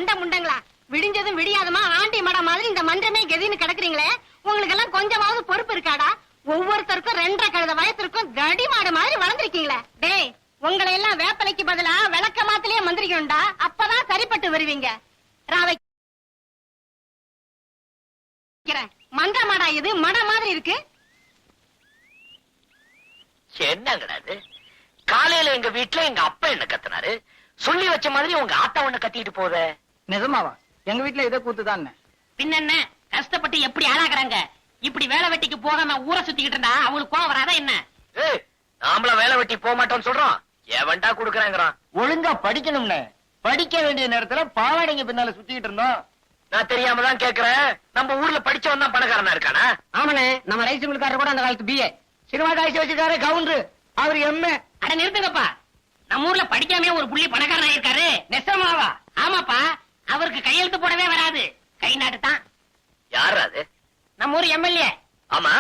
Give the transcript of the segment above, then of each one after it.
கண்ட முண்டங்களா, விடிஞ்சதும் விடியாதமா ஆண்டி மட மாதிரி இந்த மன்றமே கெதின்னு கிடக்குறீங்களே, உங்களுக்கு எல்லாம் கொஞ்சமாவது பொறுப்பு இருக்காடா? ஒவ்வொருத்தருக்கும் 2.5 கழுத வயசுக்கும் தடி மாடு மாதிரி வளர்ந்துருக்கீங்களே. டேய், உங்களை எல்லாம் வேப்பலைக்கு பதிலா விளக்க மாத்திலேயே மந்திரிக்கணும்டா, அப்பதான் சரிப்பட்டு வருவீங்க. ராவை மன்ற மாடா இது மட மாதிரி இருக்கு. என்னங்கடாது? காலையில எங்க வீட்டுல எங்க அப்பா என்ன கத்துனாரு, சொல்லி வச்ச மாதிரி உங்க ஆத்தா ஒண்ணு கத்திட்டு போத. நிஜமாவா? எங்க வீட்டுல இதை கூத்துதான். பின்ன என்ன, கஷ்டப்பட்டு எப்படி ஆளாக்குறாங்க. இப்படி வேலை வெட்டிக்கு போகாம ஊரை சுத்திக்கிட்டு இருந்தா அவங்களுக்கு கோவம் வராதா என்ன? நாமள வேலை வெட்டி போக மாட்டோம்னு சொல்றோம், எவன்டா குடுக்கறாங்கறான். ஒழுங்கா படிக்கணும்னு படிக்க வேண்டிய நேரத்துல பாவாடைங்க பின்னால சுத்திக்கிட்டு இருந்தோம். நான் தெரியாம தான் கேக்குறேன், நம்ம ஊர்ல படிச்சவன் தான் பணக்காரனா இருக்கானா? ஆமனே, நம்ம ரைஸ் மில்காரர் கூட அந்த காலத்து பிஏ, சினிமா காய்ச்சி வச்சிருக்காரு கவுண்டர், அவர் எம்ஏ. அட நிறுத்துங்கப்பா, நம்ம ஊர்ல படிக்காமே ஒரு புள்ளி பணக்காரனா இருக்காரு. நெசமாவா? ஆமாப்பா, அவருக்கு கையெழுத்து போடவே வராது, கை நாட்டு தான். யாரு அது? நம்ம ஊர் எம்எல்ஏ. ஆமா,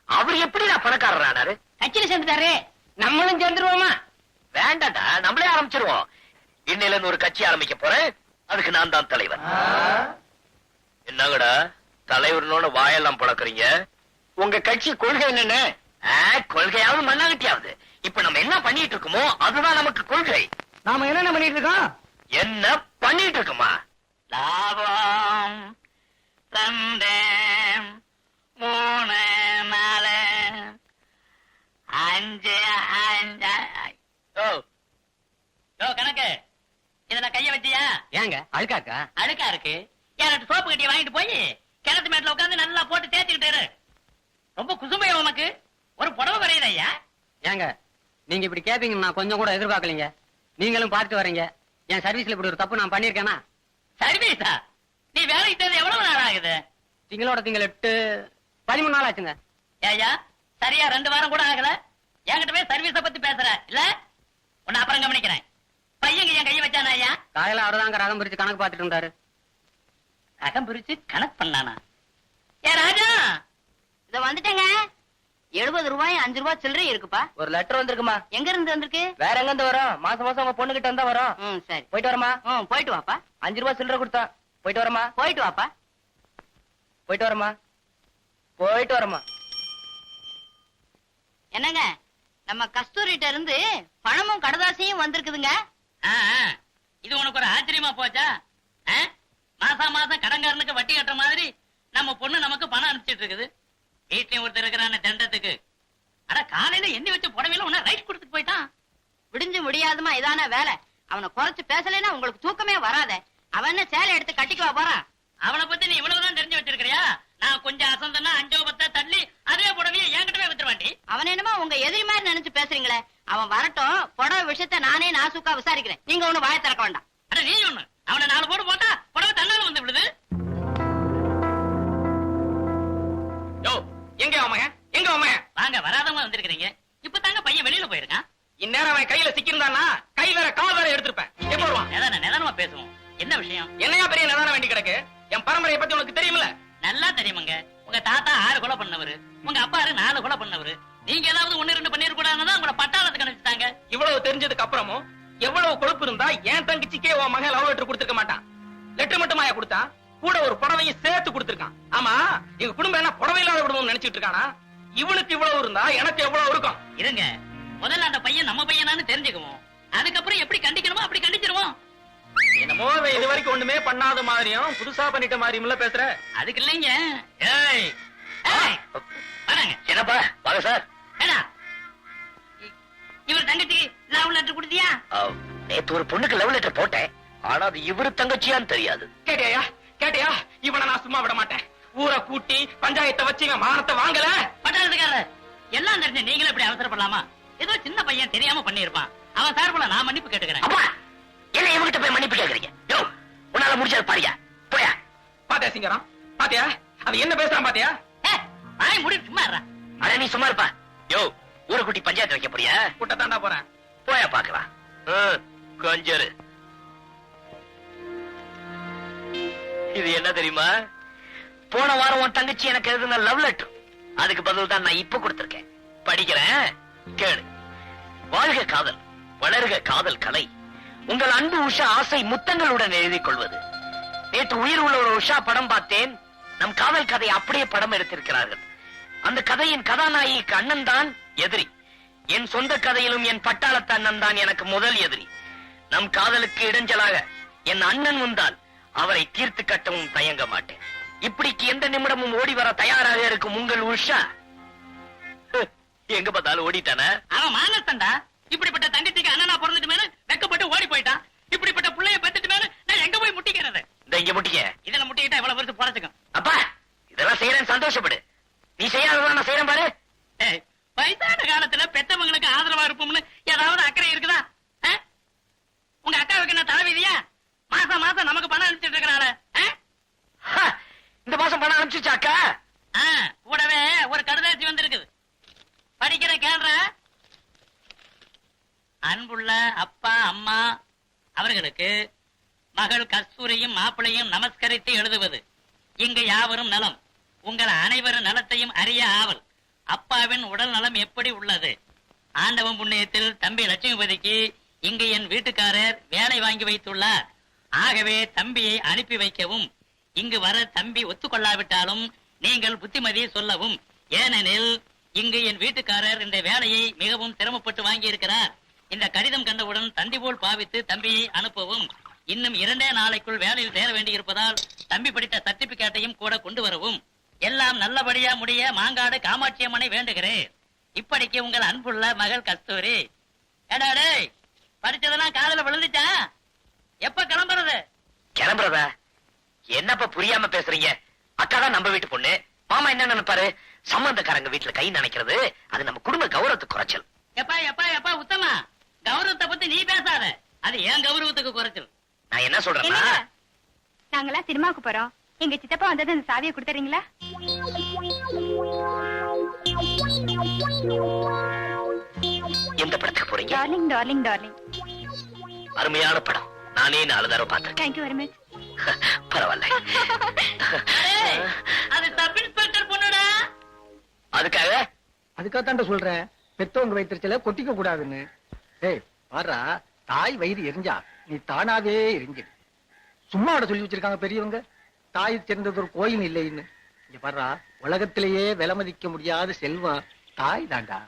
அவர் எப்படி நான் பணக்காரரானாரு? கட்சியில சேர்ந்துட்டாரு. நம்மளும் சேர்ந்துருவோமா? வேண்டாண்டா, நம்மளே ஆரம்பிச்சிருவோம். இன்னையில இருந்து ஒரு கட்சி ஆரம்பிக்க போறேன், அதுக்கு நான் தான் தலைவர். என்னங்கடா தலைவர்னோட வாயெல்லாம் பழக்கறீங்க? உங்க கட்சி கொள்கை என்னன்னு? கொள்கையாவது மண்ணாகட்டியாவது, இப்ப நம்ம என்ன பண்ணிட்டு இருக்கோமோ அதுதான் நமக்கு கொள்கை. நாம என்னென்ன பண்ணிட்டு இருக்கோம்? என்ன பண்ணிட்டு இருக்கோமா? லாபம் 2 3 4 5 கணக்கு இதுல கைய வச்சியா? ஏங்க அழுக்காக்கா? அழுக்கா இருக்கு. யார்கிட்ட சோப்பு கட்டிய வாங்கிட்டு போய் கிணத்து மேட்ல உட்காந்து நல்லா போட்டு தேய்ச்சிக்கிட்டு. ரொம்ப குசுமையா உனக்கு ஒரு புடவை வரையுது ஐயா. ஏங்க நீங்க இப்படி கேப்பீங்க நான் கொஞ்சம் கூட எதிர்பார்க்கலீங்க. நீங்களும் பார்த்து வரீங்க, என் சர்வீஸ்ல இப்படி ஒரு தப்பு நான் பண்ணிருக்கேனா? சர்வீஸா? நீ வேலைக்கு சேர்ந்து எவ்வளவு நாள் ஆகுது? திங்களோட திங்கள் 8 13 நாள் ஆச்சுங்க. ஐயா சரியா 2 வாரம் கூட ஆகல, என்கிட்ட போய் சர்வீஸ பத்தி பேசுற இல்ல? உன்னை அப்புறம் கவனிக்கிறேன். பையன் என் கையை வச்சானா ஐயா? காலையில அவர்தாங்க ரகம் பிரிச்சு கணக்கு பார்த்துட்டு இருந்தாரு. ரகம் பிரிச்சு கணக்கு பண்ணானா? ஏ ராஜா, இத வந்துட்டேங்க. 70 ரூபாய் 5 ரூபாய் சில்லறை இருக்குப்பா. ஒரு லெட்டர் வந்திருக்குமா? எங்க இருந்து வந்திருக்கு? வேற எங்க இருந்து வரும்? மாசம் மாசம் உங்க பொண்ணு கிட்ட இருந்தா வரும். சரி போயிட்டு வரமா? போயிட்டு வாப்பா. 5 ரூபாய் சில்லறை கொடுத்தா. போயிட்டு வரமா? போயிட்டு வாப்பா. போயிட்டு வரமா? போயிட்டு வரமா? என்னங்க, நம்ம கஸ்தூரிட்ட இருந்து பணமும் கடதாசியும் வந்திருக்குதுங்க. இது உனக்கு ஒரு ஆச்சரியமா போச்சா? மாசம் மாசம் கடன்காரனுக்கு வட்டி கட்டுற மாதிரி நம்ம பொண்ணு நமக்கு பணம் அனுப்பிச்சிட்டு இருக்குது. வீட்லயும் ஒருத்தர் இருக்கிறான தண்டத்துக்கு. அட காலையில எண்ணி வச்ச புடவையில உன்ன ரைட் கொடுத்துட்டு போயிட்டான். விடிஞ்சு முடியாதுமா இதான வேலை. அவனை குறைச்சு பேசலைன்னா உங்களுக்கு தூக்கமே வராத. அவன் என்ன சேலை எடுத்து கட்டிக்குவா போறான். அவனை பத்தி நீ இவ்வளவுதான் தெரிஞ்சு வச்சிருக்கிறியா? நான் கொஞ்சம் அசந்தனா 5 10 தள்ளி அதே புடவையை என்கிட்டவே வித்துருவாண்டி. அவன் என்னமா உங்க எதிரி மாதிரி நினைச்சு பேசுறீங்களே. அவன் வரட்டும், புடவை விஷயத்த நானே நாசுக்கா விசாரிக்கிறேன். நீங்க ஒண்ணு வாய திறக்க வேண்டாம். அட நீ ஒண்ணு, அவனை 4 போடு போட்டா புடவை தன்னால வந்து விடுது. எங்க அவன்? எங்க அவன்? வாங்க, வராதவங்க வந்திருக்கீங்க. இப்ப தாங்க பையன் வெளியில போயிருக்கான். இந்நேரம் அவன் கையில சிக்கிருந்தானா கை வேற கால் வேற எடுத்திருப்பேன். எப்ப வருவான்? நிதானமா பேசுவோம். என்ன விஷயம்? என்னையா பெரிய நிதானம் வேண்டி கிடக்கு? என் பரம்பரையை பத்தி உனக்கு தெரியுமில்ல? நல்லா தெரியுமாங்க. உங்க தாத்தா 6 கொலை பண்ணவரு, உங்க அப்பா 4 கொலை பண்ணவரு. நீங்க ஏதாவது 1 2 பண்ணிருக்கூடாதுன்னு உங்களை பட்டாளத்துக்கு அனுப்பிச்சிட்டாங்க. இவ்வளவு தெரிஞ்சதுக்கு அப்புறமும் எவ்வளவு கொழுப்பு இருந்தா என் தங்கச்சிக்கே உன் மகன் லவ் லெட்டர் கொடுத்திருக்க மாட்டான். லெட்டர் மட்டுமாயா கொடுத்தா, கூட ஒரு புடவையும் சேர்த்து கொடுத்திருக்கான். ஆமா, எங்க குடும்பம் என்ன புடவை இல்லாத குடும்பம் நினைச்சிட்டு இருக்கானா? இவளுக்கு இவ்வளவு இருந்தா எனக்கு எவ்வளவு இருக்கும்? இருங்க, முதல்ல அந்த பையன் நம்ம பையனான்னு தெரிஞ்சுக்குவோம். அதுக்கப்புறம் எப்படி கண்டிக்கணுமோ அப்படி கண்டிச்சிருவோம். என்னமோ இது வரைக்கும் ஒண்ணுமே பண்ணாத மாதிரியும் புதுசா பண்ணிட்ட மாதிரியும் பேசுற. அதுக்கு இல்லைங்க. என்னப்பா வாங்க சார். இவர் தங்கச்சி லவ் லெட்டர் கொடுத்தியா? நேத்து ஒரு பொண்ணுக்கு லவ் லெட்டர் போட்டேன், ஆனா அது இவரு தங்கச்சியான்னு தெரியாது. கேட்டியா? கேட்டியா? இவனை நான் சும்மா விட மாட்டேன். ஊரை கூட்டி பஞ்சாயத்தை வச்சு மானத்தை வாங்கல. பட்டாளத்துக்காரர் எல்லாம் தெரிஞ்சு நீங்களும் இப்படி அவசரப்படலாமா? ஏதோ சின்ன பையன் தெரியாம பண்ணிருப்பான். அவன் சார்புல நான் மன்னிப்பு கேட்டுக்கிறேன். அப்பா, என்ன இவங்கிட்ட போய் மன்னிப்பு கேக்குறீங்க? யோ, உன்னால முடிஞ்சது பாரியா, போயா. பாத்தியா சிங்கரம்? பாத்தியா அவன் என்ன பேசுறான்? பாத்தியா? வாய் மூடி சும்மா இருடா. அட நீ சும்மா இருப்பா. யோ, ஊரை கூட்டி பஞ்சாயத்து வைக்க போறியா? கூட்டத்தாண்டா போறேன். போயா பாக்கலாம். கொஞ்சரு. இது என்ன தெரியுமா? போன வாரம் உன் தங்கச்சி எனக்கு எழுதுன லவ் லெட்டர். அதுக்கு பதில் தான் நான் இப்ப கொடுத்திருக்கேன். படிக்கிறேன், கேளு. வாழ்க காதல், வளர்க காதல் கலை. உங்கள் அன்பு உஷா ஆசை முத்தங்களுடன் எழுதிக் கொள்வது. நேற்று உயிர் உள்ள ஒரு உஷா படம் பார்த்தேன். நம் காதல் கதையை அப்படியே படம் எடுத்திருக்கிறார்கள். அந்த கதையின் கதாநாயகிக்கு அண்ணன் தான் எதிரி. என் சொந்த கதையிலும் என் பட்டாளத்து அண்ணன் தான் எனக்கு முதல் எதிரி. நம் காதலுக்கு இடைஞ்சலாக என் அண்ணன் வந்தால் அவரை தீர்த்து கட்டவும் தயங்க மாட்டேன். இப்படிக்கு எந்த நிமிடமும் ஓடி வர தயாராக இருக்கும் உங்கள் உஷா எங்க பார்த்தாலும் ஓடிட்டான. அவன் மானஸ்தண்டா. இப்படிப்பட்ட தங்கச்சிக்கு அண்ணனா பிறந்துட்டு மேல வெக்கப்பட்டு ஓடி போயிட்டான். இப்படிப்பட்ட புள்ளைய பெத்துட்டு மேல நான் எங்க போய் முட்டிக்கிறது? இங்க முட்டிக்க. இதுல முட்டிக்கிட்டா இவ்வளவு பெருசு பொழைச்சுக்கும். அப்பா இதெல்லாம் செய்யறேன், சந்தோஷப்படு. நீ செய்யாததான் நான் செய்யறேன் பாரு. ஏய், வயசான காலத்துல பெத்தவங்களுக்கு ஆதரவா இருப்போம்னு ஏதாவது அக்கறை இருக்குதா? உங்க அக்காவுக்கு என்ன தலைவிதியா? மாசம் மாசம் நமக்கு பணம் அனுப்பிச்சிட்டு இருக்கிறாள். இந்த மாசம் பணம் அனுப்பிச்சுச்சாக்கா? கூடவே ஒரு கடுதாசி வந்திருக்குது. படிக்கிற கேள்ற. அன்புள்ள அப்பா அம்மா அவர்களுக்கு மகள் கஸ்தூரியும் மாப்பிளையும் நமஸ்கரித்து எழுதுவது. இங்கு யாவரும் நலம். உங்கள் அனைவரும் நலத்தையும் அறிய ஆவல். அப்பாவின் உடல் நலம் எப்படி உள்ளது? ஆண்டவன் புண்ணியத்தில் தம்பி லட்சுமிபதிக்கு இங்கு என் வீட்டுக்காரர் வேலை வாங்கி வைத்துள்ளார். ஆகவே தம்பியை அனுப்பி வைக்கவும். இங்கு வர தம்பி ஒத்துக்கொள்ளாவிட்டாலும் நீங்கள் புத்திமதி சொல்லவும். ஏனெனில் இங்கு என் வீட்டுக்காரர் இந்த வேலையை மிகவும் சிரமப்பட்டு வாங்கி இருக்கிறார். இந்த கடிதம் கண்டவுடன் தந்தி போல் பாவித்து தம்பியை அனுப்பவும். இன்னும் 2 நாளைக்குள் வேலையில் சேர வேண்டியிருப்பதால் தம்பி படித்த சர்டிபிகேட்டையும் கூட கொண்டு வரவும். எல்லாம் நல்லபடியா முடிய மாங்காடு காமாட்சி அம்மனை வேண்டுகிறேன். இப்படிக்கு உங்கள் அன்புள்ள மகள் கஸ்தூரி. ஏடாடே, படிச்சதெல்லாம் காதல விழுந்துச்சா? எப்ப கிளம்புறது? கிளம்புறதா? என்னப்பா புரியாம பேசுறீங்க? அக்கா தான் நம்ம வீட்டு பொண்ணு. மாமா என்ன நினைப்பாரு? சம்பந்தக்காரங்க வீட்டுல கை நினைக்கிறது அது நம்ம குடும்ப கௌரவத்துக்கு குறைச்சல். எப்பா எப்பா எப்பா உத்தமா, கௌரவத்தை பத்தி நீ பேசாத. அது ஏன் கௌரவத்துக்கு குறைச்சல். நான் என்ன சொல்றேன்னா, நாங்கெல்லாம் சினிமாவுக்கு போறோம். எங்க சித்தப்பா வந்தது அந்த சாவியை கொடுத்துறீங்களா? எந்த படத்துக்கு போறீங்க? Darling darling darling. அருமையான படம். நானே 4 தடவை பார்த்திருக்கேன். Thank you very much. பரவாயில்ல. அது சப் இன்ஸ்பெக்டர் பொண்ணுடா. அதுக்காக அதுக்காக சொல்றேன், பெத்தவங்க வயிற்றுச்சல கொட்டிக்க கூடாதுன்னு. ஏய் பாரா, தாய் வயிறு எரிஞ்சா நீ தானாவே எரிஞ்சிடு. சும்மா சொல்லி வச்சிருக்காங்க பெரியவங்க, தாய் சேர்ந்தது ஒரு கோயில் இல்லைன்னு. இங்க பாரா, உலகத்திலேயே விலை மதிக்க முடியாத செல்வம் தாய் தாண்டா.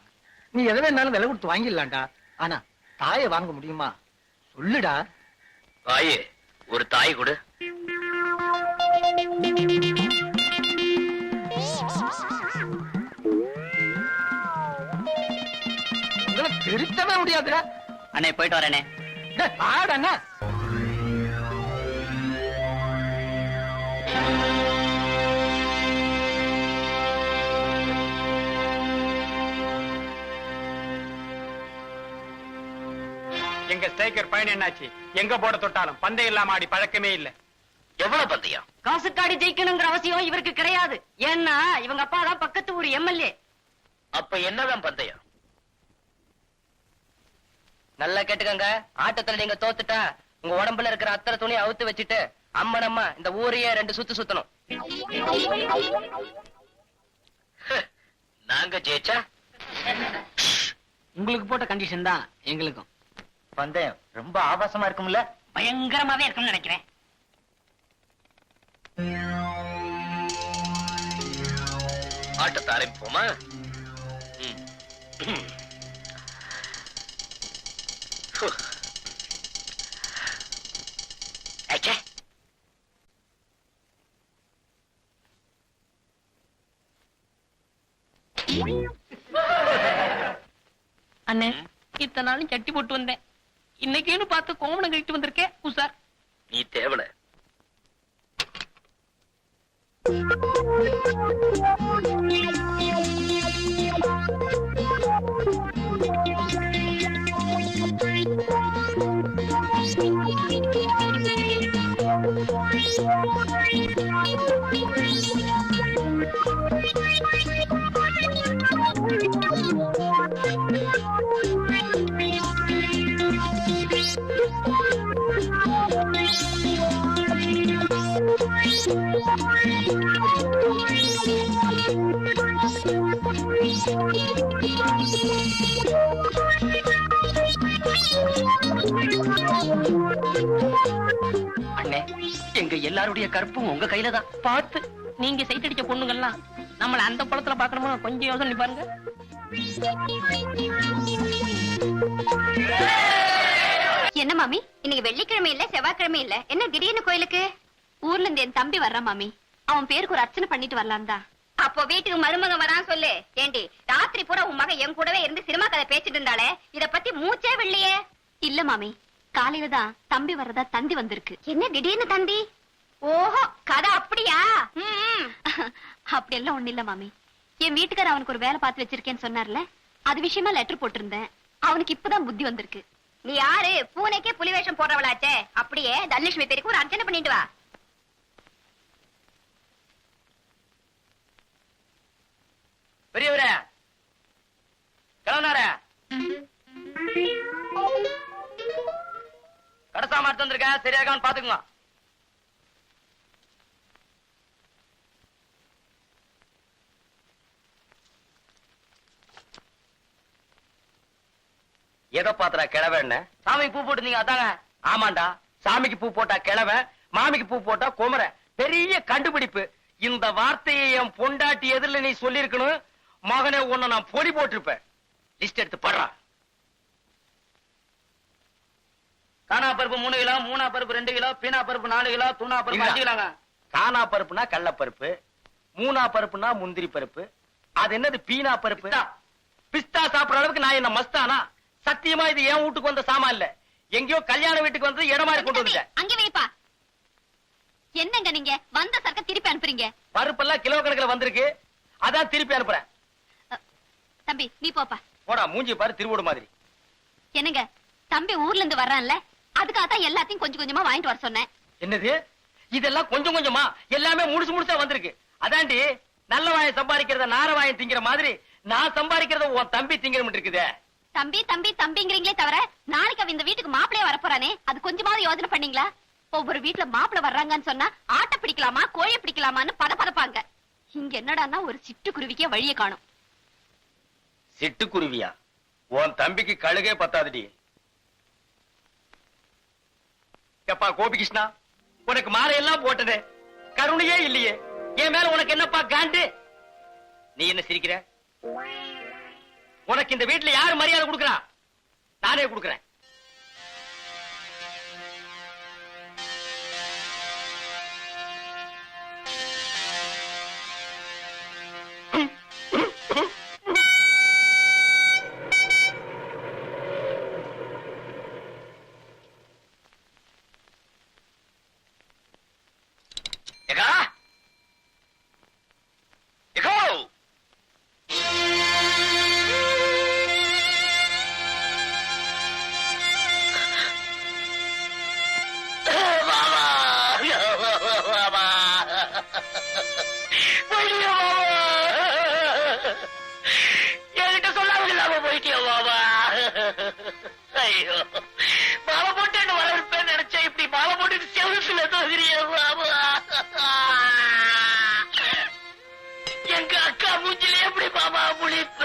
நீ எதை வேணாலும் விலை கொடுத்து வாங்கிடலாம்டா. ஆனா தாயை வாங்க முடியுமா? சொல்லுடா. தாயே, ஒரு தாய் கொடு. உங்களை திருத்தவே முடியாதுடா. அண்ணே போயிட்டு வரேனே. பாடண்ணா. எங்க ஸ்ட்ரைக்கர் பயன் என்னாச்சு? எங்க போட தொட்டாலும் பந்தயம் இல்லாம ஆடி பழக்கமே இல்ல. எவ்வளவு பந்தயம்? காசுக்காடி ஜெயிக்கணுங்கிற அவசியம் இவருக்கு கிடையாது. ஏன்னா இவங்க அப்பா தான் பக்கத்து ஊர் எம்எல்ஏ. அப்ப என்னதான் பந்தயம்? நல்லா கேட்டுக்கங்க. ஆட்டத்துல நீங்க தோத்துட்டா உங்க உடம்புல இருக்கிற அத்தனை துணியை அவுத்து வச்சுட்டு அம்மனம்மா இந்த ஊரையே 2 சுத்து சுத்தணும். நாங்க ஜெயிச்சா உங்களுக்கு போட்ட கண்டிஷன் தான் எங்களுக்கும். பந்தயம் ரொம்ப ஆபாசமா இருக்கும்ல? பயங்கரமாவே இருக்கும்னு நினைக்கிறேன். ஆட்டத்தை ஆரம்பிப்போமா? அண்ணே, இத்தனை நாளும் சட்டி போட்டு வந்தேன். இன்னைக்குன்னு பார்த்து கோமணம் கழிட்டு வந்திருக்கேன் உசார். நீ தேவல. அண்ணே, எங்க எல்லாருடைய கற்பும் உங்க கையில தான். பார்த்து நீங்க சைட் அடிச்ச பொண்ணுங்கெல்லாம் நம்மள அந்த பழத்துல பாக்கணுமா? கொஞ்சம் யோசனை பண்ணி பாருங்க. என்ன மாமி, இன்னைக்கு வெள்ளிக்கிழமை இல்ல செவ்வாய்க்கிழமை இல்ல, என்ன திடீர்னு கோயிலுக்கு? ஊர்ல இருந்து என் தம்பி வர்றான் மாமி, அவன் பேருக்கு ஒரு அர்ச்சனை பண்ணிட்டு வரலாம் தான். அப்போ வீட்டுக்கு மருமகன் வரான் சொல்லு. ஏண்டி, ராத்திரி பூரா உன் மகன் என் கூடவே இருந்து சினிமா கதை பேசிட்டு இருந்தாலே, இத பத்தி மூச்சே வெள்ளியே. இல்ல மாமி, காலையில தான் தம்பி வர்றதா தந்தி வந்திருக்கு. என்ன திடீர்னு தந்தி? ஓஹோ, கதை அப்படியா? அப்படி எல்லாம் ஒண்ணு இல்ல மாமி, என் வீட்டுக்கார அவனுக்கு ஒரு வேலை பார்த்து வச்சிருக்கேன்னு சொன்னார்ல, அது விஷயமா லெட்டர் போட்டிருந்தேன். அவனுக்கு இப்பதான் புத்தி வந்திருக்கு. நீ யாரு? பூனைக்கே புலி வேஷம் போடுறவளாச்சே. அப்படியே தனலட்சுமி பேருக்கு ஒரு அர்ச்சனை பண்ணிட்டு வா. பெரியவரே, கிளம்புனாரே, கடைசா மாட்டு வந்திருக்கேன், சரியா இருக்கான்னு பாத்துக்குங்க. எதை பாத்துறா கிழவ? என்ன சாமிக்கு பூ போட்டுருந்தீங்க அதாங்க? ஆமாண்டா, சாமிக்கு பூ போட்டா கிழவ, மாமிக்கு பூ போட்டா குமர. பெரிய கண்டுபிடிப்பு. இந்த வார்த்தையை என் பொண்டாட்டி எதிரில நீ சொல்லிருக்கணும். மகனே, உன்னை நான் பொடி போட்டிருப்பேன். லிஸ்ட் எடுத்து படுறா. காணா பருப்பு 3 கிலோ, மூணா பருப்பு 2 கிலோ, பீனா பருப்பு 4 கிலோ, தூணா பருப்பு 5 கிலோங்க. காணா பருப்புனா கடலப்பருப்பு, மூணா பருப்புனா முந்திரி பருப்பு, அது என்னது பீனா பருப்பு? பிஸ்தா சாப்பிடுற அளவுக்கு நான் என்ன மஸ்தானா? சத்தியமா இது என் வீட்டுக்கு வந்த சாமான் இல்ல, எங்கேயோ கல்யாண வீட்டுக்கு வந்து இடம் மாதிரி கொண்டு வந்துட்டேன். அங்க வைப்பா. என்னங்க நீங்க வந்த சரக்க திருப்பி அனுப்புறீங்க? பருப்பெல்லாம் கிலோ கணக்குல வந்திருக்கு, அதான் திருப்பி அனுப்புறேன். தம்பி நீ போப்பா. போடா, மூஞ்சி பாரு திருவோடு மாதிரி. என்னங்க, தம்பி ஊர்ல இருந்து வர்றான்ல, அதுக்காக தான் எல்லாத்தையும் கொஞ்சம் கொஞ்சமா வாங்கிட்டு வர சொன்னேன். என்னது இதெல்லாம் கொஞ்சம் கொஞ்சமா? எல்லாமே முழுசு முழுசா வந்திருக்கு. அதாண்டி நல்ல வாயம் சம்பாதிக்கிறத நார வாயம் திங்கிற மாதிரி நான் சம்பாதிக்கிறத உன் தம்பி திங்கிற இருக்குதே. தம்பி தம்பி தம்பிங்கிறீங்களே தவிர, நாளைக்கு அவன் இந்த வீட்டுக்கு மாப்பிளைய வரப்போறானே, அது கொஞ்சமாவது யோசனை பண்ணீங்களா? ஒவ்வொரு வீட்டுல மாப்பிளை வர்றாங்கன்னு சொன்னா ஆட்டை பிடிக்கலாமா கோழி பிடிக்கலாமான்னு பதப்பாங்க. இங்க என்னடான்னா ஒரு சிட்டுக்குருவிக்கே வழியை காணும். சிட்டுக்குருவியா? உன் தம்பிக்கு கழுகே பத்தாதுடி. எப்பா கோபிகிருஷ்ணா, உனக்கு மாலையெல்லாம் போட்டதே, கருணையே இல்லையே. என் மேல உனக்கு என்னப்பா காண்டு? நீ என்ன சிரிக்கிற? உனக்கு இந்த வீட்டுல யாரு மரியாதை கொடுக்கறா? நானே கொடுக்கறேன். என்கிட்ட சொல்லாம போயிட்டியா பாபா? ஐயோ, மாலை போட்டு என்ன வரவேற்பேன்னு நினைச்சேன், இப்படி மாலை போட்டு செவத்துல தோகிறிய பாபா. எங்க அக்கா மூஞ்சில எப்படி பாபா முழிப்ப?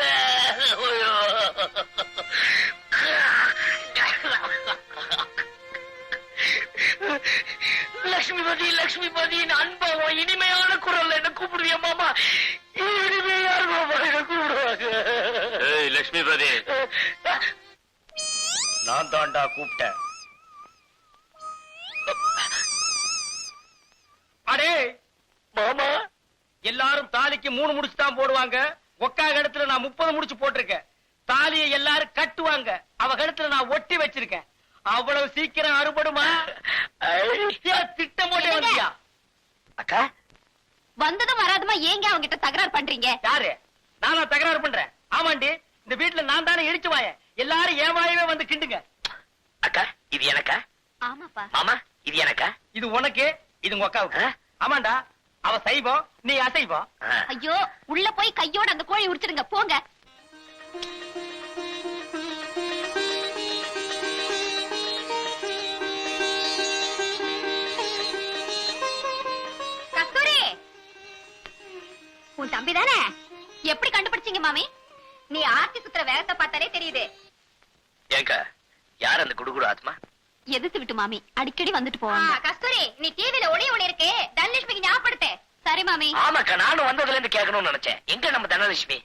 லட்சுமிபதி லட்சுமிபதி, அன்பாவும் இனிமையான குரல் என்ன கூப்பிடுவிய மாமா? இனிமே யார் மாமா என்ன கூப்பிடுவாங்க? லட்சுமிபதி, நான் தாண்டா கூப்பிட்டேன். அடே மாமா, எல்லாரும் தாலிக்கு 3 முடிச்சு தான் போடுவாங்க. ஒக்கா கழுத்துல நான் 30 முடிச்சு போட்டிருக்கேன். தாலியை எல்லாரும் கட்டுவாங்க, அவ கழுத்துல நான் ஒட்டி வச்சிருக்கேன். அவ்வளவு சீக்கிரம் அறுபடுமா? திட்டம் போட்டு வந்தியா? அக்கா வந்ததும் வராதுமா ஏங்க அவங்க கிட்ட தகராறு பண்றீங்க? யாரு? நானா தகராறு பண்றேன்? ஆமாண்டி, இந்த வீட்டுல நான் தானே இடிச்சு வாயேன். எல்லாரும் என் வாயவே வந்து கிண்டுங்க. அக்கா இது எனக்கா? ஆமாப்பா. மாமா இது எனக்கா? இது உனக்கு, இது உங்க அக்காவுக்கு. ஆமாண்டா, அவ சைவம், நீ அசைவம். ஐயோ, உள்ள போய் கையோட அந்த கோழி உரிச்சிடுங்க போங்க. கஸ்தூரி, உன் தம்பி தானே? எப்படி கண்டுபிடிச்சீங்க மாமி? நீ ஆர்த்தி சுத்துற வேகத்தை பார்த்தாலே தெரியுது. ஏங்க, யார் அந்த குடுகுடு ஆத்மா? எதிர்த்து விட்டு மாமி அடிக்கடி வந்துட்டு போவாங்க. கஸ்தூரி, நீ டிவில ஒளி இருக்கு, தனலட்சுமிக்கு ஞாபகப்படுத்து. சரி மாமி. ஆமாக்கா, நானும் வந்ததுல இருந்து கேட்கணும்னு நினைச்சேன். எங்க நம்ம தனலட்சுமி?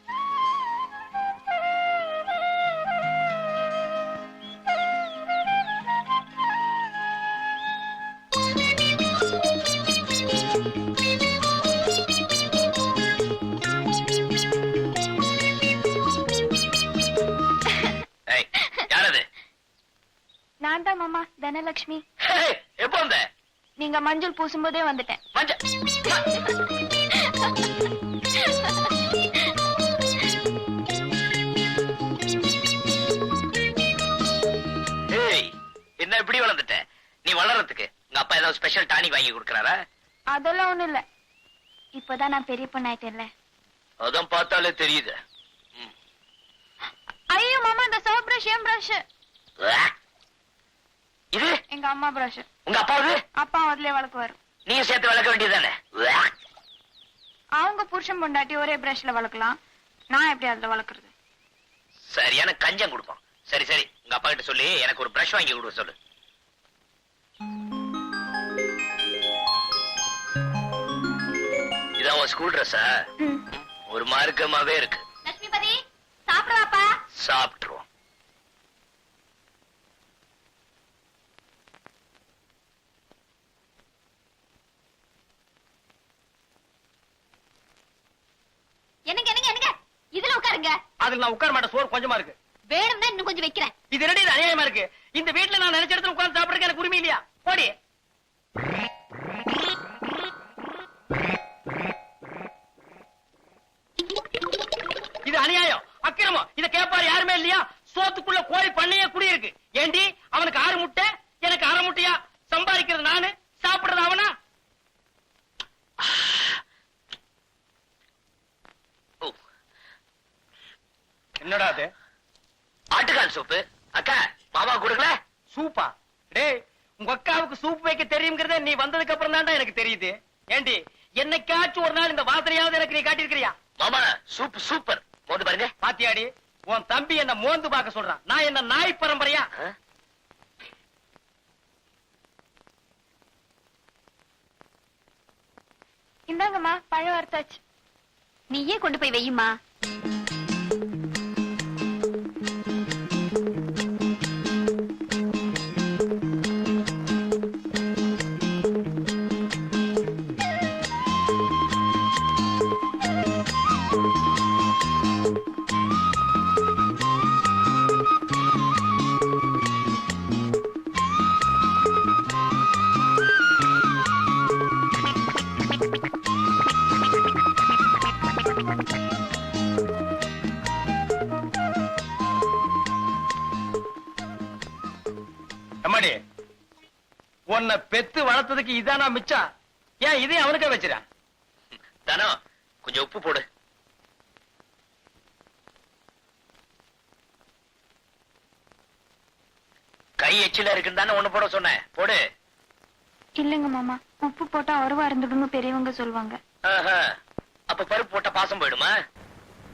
நான் தான் மாமா, தனலட்சுமி. எப்போ வந்த? நீங்க மஞ்சள் பூசும்போதே வந்துட்டேன். என்ன இப்படி வளர்ந்துட்ட? நீ வளர்றதுக்கு உங்க அப்பா ஏதாவது ஸ்பெஷல் டானிக் வாங்கி கொடுக்கறாரா? அதெல்லாம் ஒண்ணும் இல்ல, இப்பதான் நான் பெரிய பொண்ணாயிட்டேன்ல. அதான் பார்த்தாலே தெரியுது. ஐயோ மாமா, இந்த சோப் பிரஷ் ஏன் பிரஷ்? இது எங்க அம்மா பிரஷ். உங்க அப்பாவது? அப்பா அதுலயே வளர்க்குவாரு. நீ சேர்த்து வளர்க்க வேண்டியதானே? அவங்க புருஷன் பொண்டாட்டி ஒரே பிரஷ்ல வளர்க்கலாம், நான் எப்படி அதுல வளர்க்கறது? சரியான கஞ்சம் கொடுப்போம். சரி சரி, உங்க அப்பா கிட்ட சொல்லி எனக்கு ஒரு பிரஷ் வாங்கி கொடுக்க சொல்லு. இதான் உன் ஸ்கூல் ட்ரெஸ்ஸா? ஒரு மார்க்கமாவே இருக்கு. லட்சுமிபதி, சாப்பிடுவாப்பா. சாப்பிட்டுருவோம். என்னங்க என்னங்க என்னங்க, இதுல உட்காருங்க. அதுல நான் உட்கார மாட்டேன், சோறு கொஞ்சமா இருக்கு. வேணும்னா இன்னும் கொஞ்சம் வைக்கிறேன். இது ரெடி, இது அநியாயமா இருக்கு. இந்த வீட்டுல நான் நினைச்ச இடத்துல உட்கார்ந்து சாப்பிடுறதுக்கு எனக்கு உரிமை இல்லையா? போடி. இது அநியாயம், அக்கிரமம். இத கேட்பாரு யாருமே இல்லையா? சோத்துக்குள்ள கோழி பண்ணையே குடியிருக்கு. ஏண்டி, அவனுக்கு 6 முட்டை, எனக்கு 1/2 முட்டையா? சம்பாதிக்கிறது நானு, சாப்பிடுறது அவனா? என்னடா அது? ஆட்டுக்கால் சூப்பு. அக்கா, மாமா கொடுக்கல? சூப்பா? டேய், உங்க அக்காவுக்கு சூப் வைக்க தெரியுங்கிறத நீ வந்ததுக்கு அப்புறம் தான்டா எனக்கு தெரியுது. ஏண்டி, என்னைக்காச்சும் ஒரு நாள் இந்த வாசனையாவது எனக்கு நீ காட்டியிருக்கிறியா? மாமா, சூப் சூப்பர். மோந்து பாருங்க. பாத்தியாடி, உன் தம்பி என்ன மோந்து பார்க்க சொல்றான். நான் என்ன நாய் பரம்பரையா? இந்தாங்கம்மா, பழம் வறுத்தாச்சு. நீயே கொண்டு போய் வையுமா. அம்மாடி, உன்னை பெத்து வளர்த்ததுக்கு இதானா மிச்சம்? ஏன் இதையும் அவனுக்கே வச்சிர? தானோ, கொஞ்சம் உப்பு போடு. கை எச்சில இருக்குன்னு தானே ஒண்ணு போட சொன்னேன். போடு. இல்லங்க மாமா, உப்பு போட்டா உறவா இருந்துடுங்க பெரியவங்க சொல்லுவாங்க. அப்ப பருப்பு போட்டா பாசம் போயிடுமா?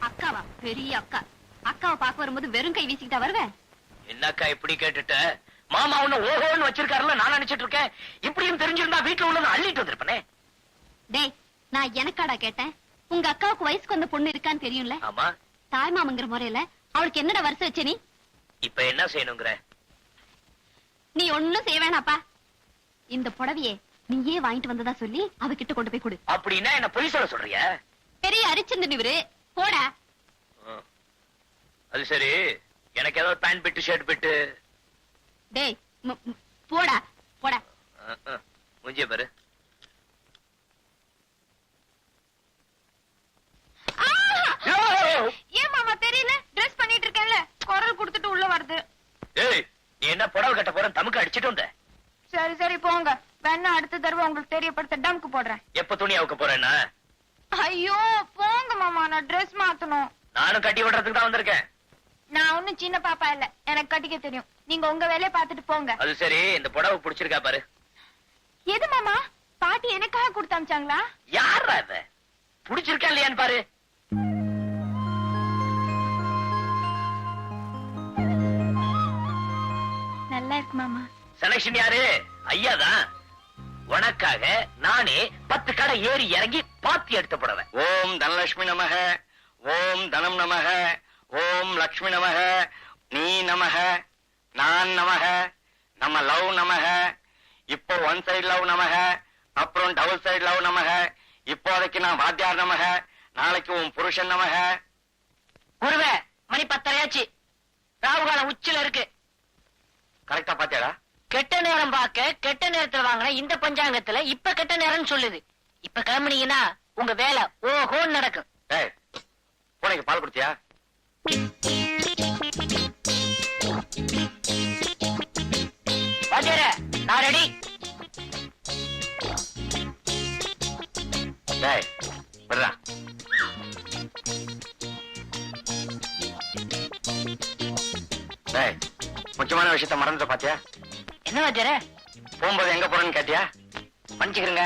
அக்காவா? பெரிய அக்கா. அக்காவை பார்க்க வரும்போது வெறும் கை வீசிக்கிட்டா வருவேன். என்னக்கா இப்படி கேட்டுட்ட? மாமா உன்ன ஓஹோன்னு வச்சிருக்காருல, நான் நினைச்சிட்டு இருக்கேன். இப்படியும் தெரிஞ்சிருந்தா வீட்டுல உள்ளதை அள்ளிட்டு வந்திருப்பனே. டேய், நான் எனக்காடா கேட்டேன்? உங்க அக்காவுக்கு வயசுக்கு வந்த பொண்ணு இருக்கான்னு தெரியும்ல? ஆமா. தாய் மாமங்கிற முறையில அவளுக்கு என்னடா வருஷம் வச்ச நீ? இப்ப என்ன செய்யணுங்கிற? நீ ஒண்ணும் செய்ய வேணாப்பா. இந்த புடவையே நீயே வாங்கிட்டு வந்ததா சொல்லி அவகிட்ட கொண்டு போய் கொடு. அப்படின்னா என்ன பொய் சொல்ல சொல்றியா? பெரிய அரிச்சந்திரன் இவரு, போடா. அது சரி, எனக்கு ஏதாவது பேண்ட் பிட்டு ஷர்ட் பிட்டு. டேய், போடா போடா. முஞ்சிய பாரு. ஏன் மாமா தெரியல? ட்ரெஸ் பண்ணிட்டு இருக்கேன்ல, குரல் கொடுத்துட்டு உள்ள வருது. ஏய், நீ என்ன புடவை கட்ட போற? தமுக்கு அடிச்சிட்டு வந்த. சரி சரி போங்க, வேணா அடுத்த தடவை உங்களுக்கு தெரியப்படுத்த டம்க்கு போடுறேன். எப்ப துணி அவுக்க போறேன்னா? ஐயோ போங்க மாமா, நான் ட்ரெஸ் மாத்தணும். நானும் கட்டி விடுறதுக்கு தான் வந்திருக்கேன். நான் ஒண்ணும் சின்ன பாப்பா இல்ல, எனக்கு கட்டிக்க தெரியும். நீங்க உங்க வேலையை பார்த்துட்டு போங்க. அது சரி, இந்த புடவை பிடிச்சிருக்கா பாரு. எது மாமா? பாட்டி எனக்காக கொடுத்து அமிச்சாங்களா? யாரா இத? பிடிச்சிருக்கா இல்லையான்னு பாரு. நல்லா இருக்கு மாமா. செலக்ஷன் யாரு? ஐயாதான். உனக்காக நானே 10 கடை ஏறி இறங்கி பாத்தி எடுத்து போடுவேன். ஓம் தனலட்சுமி நமக, ஓம் தனம் நமக, ஓம் லக்ஷ்மி நமக, நீ நமக, நான் நமக, நம்ம லவ் நமக, இப்போ ஒன் சைடு லவ் நமக, அப்புறம் டபுள் சைடு லவ் நமக, இப்போதைக்கு நான் வாத்தியார் நமக, நாளைக்கு உன் புருஷன் நமக. குருவே, மணி 10:30 ராவுகாலம் உச்சில இருக்கு. கரெக்டா பாத்தியாடா? கெட்ட நேரம் பார்க்க கெட்ட நேரத்துல வாங்கின இந்த பஞ்சாங்கத்துல இப்ப கெட்ட நேரம்னு சொல்லுது. இப்ப கிளம்புனீங்கன்னா உங்க வேலை ஓஹோன்னு நடக்கும். ஏய், பூனைக்கு பால் குடுத்தியா? வாத்தியாரே, நான் ரெடி. டேய், விடுறா. டேய், முக்கியமான விஷயத்த மறந்துட்ட பாத்தியா? என்ன வாத்தியாரே? போகும்போது எங்க போறேன்னு கேட்டியா? மன்னிச்சுக்கிறேங்க.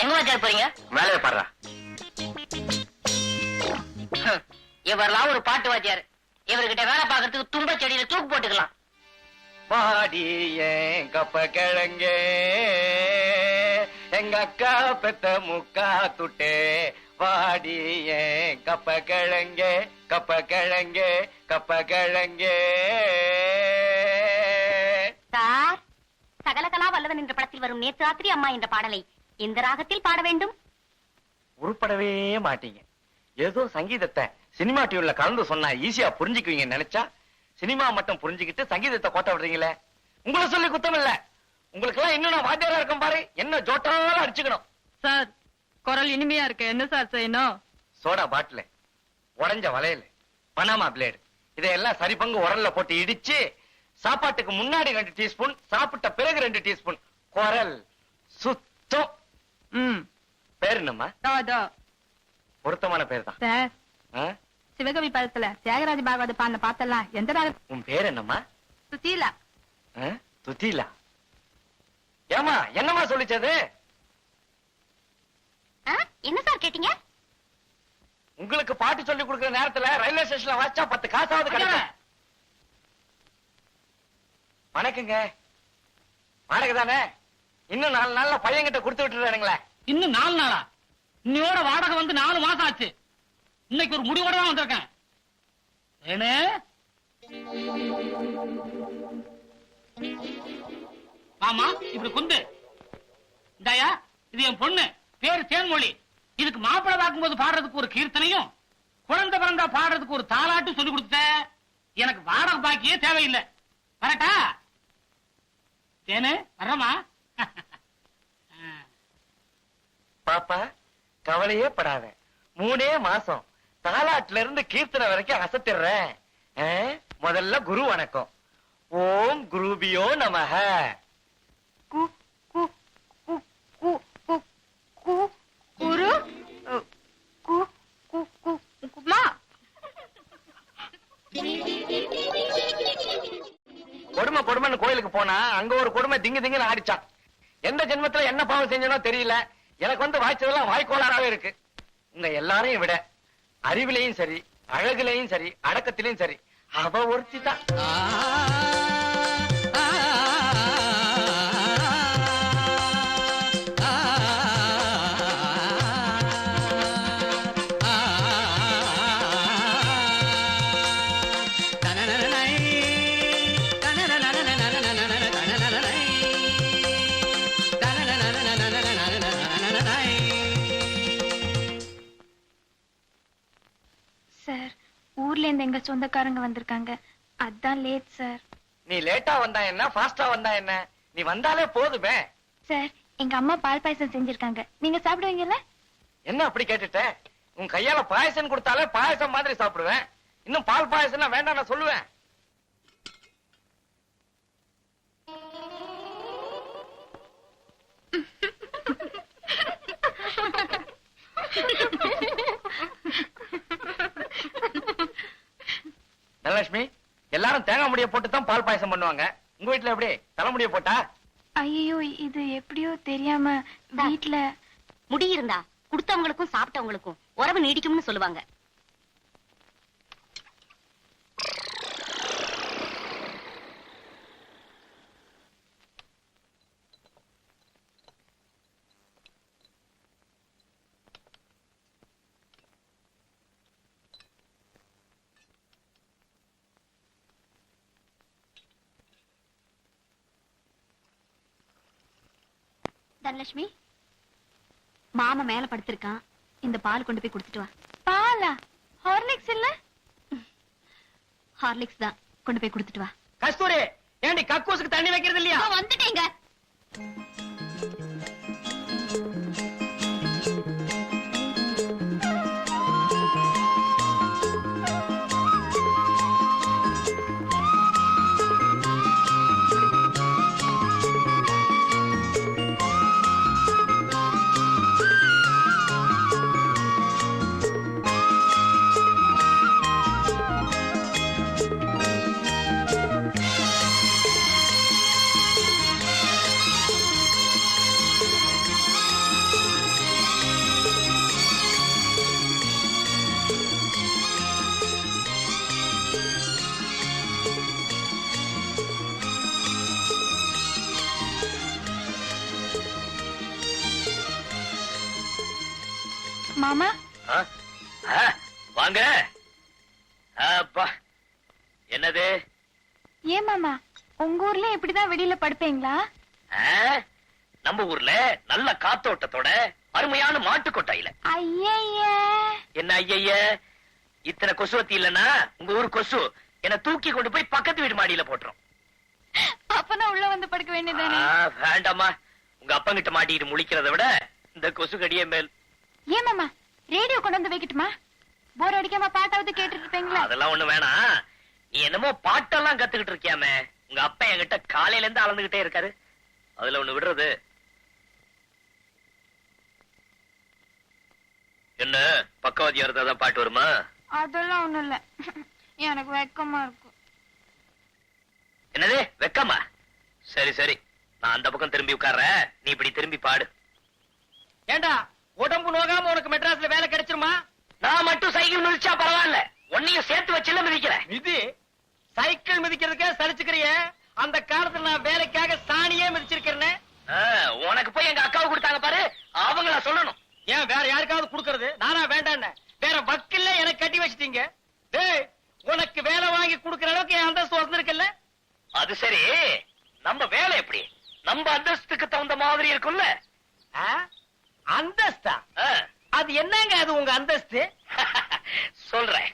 எங்க வாத்தியார் போறீங்க? மேலே பாடுறா. இவரெல்லாம் ஒரு பாட்டு வாத்தியார். இவர்கிட்ட வேலை பார்க்கறதுக்கு தும்ப செடியில தூக்கு போட்டுக்கலாம். பாடி ஏன் கப்ப கிழங்கே, எங்க அக்கா பெத்த முக்கா துட்டே, வாடி ஏன் கப்ப கிழங்கே, கப்ப கிழங்கே, கப்ப கிழங்கே. சார், சகலகலா வல்லவன் என்ற படத்தில் வரும் நேற்று ராத்திரி அம்மா என்ற பாடலை எந்த ராகத்தில் பாட வேண்டும்? உருப்படவே மாட்டீங்க. ஏதோ சங்கீதத்தை சினிமா டியூன்ல கலந்து சொன்னா ஈஸியா புரிஞ்சுக்குவீங்க நினைச்சா சினிமா மட்டும் புரிஞ்சுக்கிட்டு சங்கீதத்தை கோட்ட விடுறீங்களே. உங்களை சொல்லி குத்தம் இல்ல. உங்களுக்கு எல்லாம் இன்னும் நான் வாத்தியாரா இருக்கேன் பாரு, என்ன ஜோட்டாலும் அடிச்சுக்கணும். சார், குரல் இனிமையா இருக்கு, என்ன சார் செய்யணும்? சோடா பாட்டில், உடைஞ்ச வளையல், பனாமா பிளேடு, இதையெல்லாம் சரி பங்கு உரல்ல போட்டு இடிச்சு சாப்பாட்டுக்கு முன்னாடி 2 டீஸ்பூன், சாப்பிட்ட பிறகு 2 டீஸ்பூன். குரல் சுத்தம். ம், பேர் என்னம்மா? தோ. பொருத்தமான பேர் தான். சார், ஆ? சிவகவி படத்துல தியாகராஜ பாகவத பாடின பாத்தெல்லாம் எந்த ராகம்? உன் பேர் என்னம்மா? சுசீலா. ஆ? துதிலா. ஏமா என்னம்மா சொல்லிச்சது? என்ன சார் கேட்டீங்க? உங்களுக்கு பாட்டு சொல்லி கொடுக்கிற நேரத்துல ரயில்வே ஸ்டேஷன்ல வாச்சா 10 காசாவது கிடைக்கும். வணக்கங்க. வாடகை தானே? இன்னும் 4 நாள்ல பையன்கிட்ட கொடுத்து விட்டுறானுங்களே. இன்னும் 4 நாளா? இன்னையோட வாடகை வந்து 4 மாசம் ஆச்சு. இன்னைக்கு ஒரு முடிவோட தான் வந்திருக்கேன். ஏனே ஆமா, இப்படி குந்து இந்தாயா, இது என் பொண்ணு, பேரு தேன்மொழி. இதுக்கு மாப்பிள்ளை பார்க்கும்போது பாடுறதுக்கு ஒரு கீர்த்தனையும், குழந்தை பிறந்தா பாடுறதுக்கு ஒரு தாலாட்டும் சொல்லி கொடுத்த. எனக்கு வாடகை பாக்கியே தேவையில்லை. வரட்டா? தேனு வர்றமா? பாப்பா கவலையே படாத, 3 மாசம் தாலாட்டுல இருந்து கீர்த்தனை வரைக்கும் அசத்திடுறேன். முதல்ல குரு வணக்கம். ஓம் குருபியோ நமஹ. குரு குமா. கொடுமை கொடுமைன்னு கோயிலுக்கு போனா அங்க ஒரு கொடுமை திங்கு திங்குன்னு ஆடிச்சான். எந்த ஜென்மத்துல என்ன பாவம் செஞ்சனோ தெரியல, எனக்கு வந்து வாய்ச்சதெல்லாம் வாய்க்கோளாறாவே இருக்கு. உங்க எல்லாரையும் விட அறிவிலையும் சரி, அழகுலையும் சரி, அடக்கத்திலையும் சரி, அவ ஒருத்தி தான். சார், ஊர்ல இருந்து எங்க சொந்தக்காரங்க வந்திருக்காங்க, அதான் லேட் சார். நீ லேட்டா வந்தா என்ன, ஃபாஸ்டா வந்தா என்ன, நீ வந்தாலே போதுமே. சார், எங்க அம்மா பால் பாயசம் செஞ்சிருக்காங்க, நீங்க சாப்பிடுவீங்கல்ல? என்ன அப்படி கேட்டுட்ட? உன் கையால பாயசம் கொடுத்தாலே பாயசம் மாதிரி சாப்பிடுவேன். இன்னும் பால் பாயசம் வேண்டாம் நான் சொல்லுவேன். தனலட்சுமி, எல்லாரும் தேங்காய் முடிய போட்டு தான் பால் பாயசம் பண்ணுவாங்க. உங்க வீட்டுல எப்படி தலைமுடிய போட்டா? ஐயோ, இது எப்படியோ தெரியாம வீட்ல முடி இருந்தா கொடுத்தவங்களுக்கும் சாப்பிட்டவங்களுக்கும் உறவு நீடிக்கும்னு சொல்லுவாங்க. தனலட்சுமி, மாமா மேல படுத்திருக்கான், இந்த பால் கொண்டு போய் கொடுத்துட்டு வா. பாலா? ஹார்லிக்ஸ் இல்ல? ஹார்லிக்ஸ் தான், கொண்டு போய் கொடுத்துட்டு வா. கஸ்தூரி, ஏண்டி கக்கூசுக்கு தண்ணி வைக்கிறது இல்லையா? வந்துட்டேங்க. மாமா, வாங்க. அப்பா, என்னது? ஏன் மாமா, உங்க ஊர்ல இப்படிதான் வெளியில படுப்பீங்களா? நம்ம ஊர்ல நல்ல காத்தோட்டத்தோட அருமையான மாட்டு கொட்டாயில. ஐய, என்ன ஐய, இத்தனை கொசுவத்தி இல்லன்னா உங்க ஊர் கொசு என்ன தூக்கி கொண்டு போய் பக்கத்து வீடு மாடியில போட்டுரும். அப்பதான் உள்ள வந்து படுக்க வேண்டியதானே? வேண்டாமா, உங்க அப்பங்கிட்ட மாட்டிட்டு முழிக்கிறத விட இந்த கொசு கடியே மேல். ஏன் மாமா, ரேடியோ கொண்டு வந்து வைக்கட்டுமா? போர் அடிக்காம பாட்டாவது கேட்டுட்டு இருப்பீங்களா? அதெல்லாம் ஒண்ணு வேணாம். நீ என்னமோ பாட்டெல்லாம் கத்துக்கிட்டு இருக்கியாமே, உங்க அப்பா என்கிட்ட காலையில இருந்து அளந்துகிட்டே இருக்காரு. அதுல ஒண்ணு விடுறது என்ன? பக்கவாதியா இருந்தாதான் பாட்டு வருமா? அதெல்லாம் ஒண்ணும் இல்ல, எனக்கு வெக்கமா இருக்கும். என்னது வெக்கமா? சரி சரி, நான் அந்த பக்கம் திரும்பி உட்கார்றேன், நீ இப்படி திரும்பி பாடு. ஏண்டா, உடம்பு நோகாம உனக்கு மெட்ராஸ்ல வேலை கிடைச்சிருமா? நான் மட்டும் சைக்கிள் மிதிச்சா பரவாயில்ல, உன்னையும் சேர்த்து வச்சுல மிதிக்கிறேன். மிதி சைக்கிள் மிதிக்கிறதுக்கே சலிச்சுக்கிறிய? அந்த காலத்துல நான் வேலைக்காக சாணியே மிதிச்சிருக்கிறேன். உனக்கு போய் எங்க அக்காவை கொடுத்தாங்க பாரு, அவங்கள சொல்லணும். ஏன் வேற யாருக்காவது கொடுக்கறது? நானா வேண்டான்னு வேற வக்கில்ல எனக்கு கட்டி வச்சிட்டீங்க. டேய், உனக்கு வேலை வாங்கி கொடுக்கற அளவுக்கு என் அந்தஸ்து வந்திருக்குல்ல? அது சரி, நம்ம வேலை எப்படி நம்ம அந்தஸ்துக்கு தகுந்த மாதிரி இருக்கும்ல? அந்தஸ்தா? அது என்னங்க அது உங்க அந்தஸ்து? சொல்றேன்.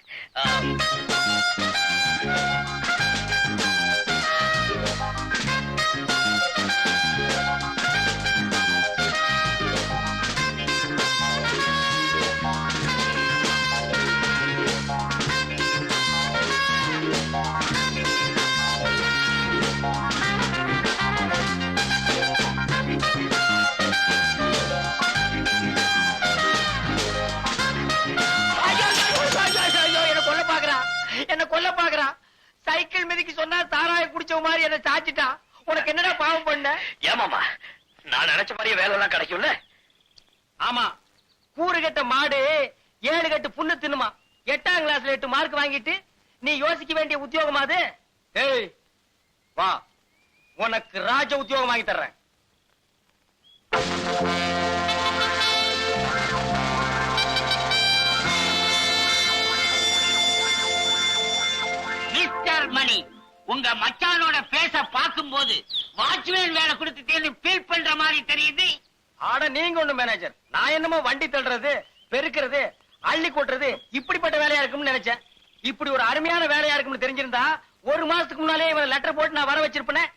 என்ன கொல்ல பாக்குறான். சைக்கிள் மிதிக்கு சொன்னா தாராய குடிச்ச மாதிரி என்ன சாச்சிட்டான். உனக்கு என்னடா பாவம் பண்ண? ஏமாமா, நான் நினைச்ச மாதிரியே வேலை எல்லாம் கிடைக்கும்ல? ஆமா, கூறு கட்ட மாடு 7 கட்டு புண்ணு தின்னுமா. 8ஆம் கிளாஸ்ல 8 மார்க் வாங்கிட்டு நீ யோசிக்க வேண்டிய உத்தியோகமா அது? ஏய் வா, உனக்கு ராஜ உத்தியோகம் வாங்கி தர்றேன். மிஸ்டர் மணி, உங்க மச்சானோட பேச பார்க்கும்போது வாட்ச்மேன் வேலை கொடுத்துட்டேன்னு ஃபீல் பண்ற மாதிரி தெரியுது. ஆட நீங்க ஒண்ணு மேனேஜர், நான் என்னமோ வண்டி தள்ளுறது, பெருக்கிறது, அள்ளி கொட்டுறது இப்படிப்பட்ட வேலையா இருக்கும்னு நினைச்சேன். இப்படி ஒரு அருமையான வேலையா இருக்கும்னு தெரிஞ்சிருந்தா 1 மாசத்துக்கு முன்னாலே இவன் லெட்டர் போட்டு நான் வர வச்சிருப்பேன்.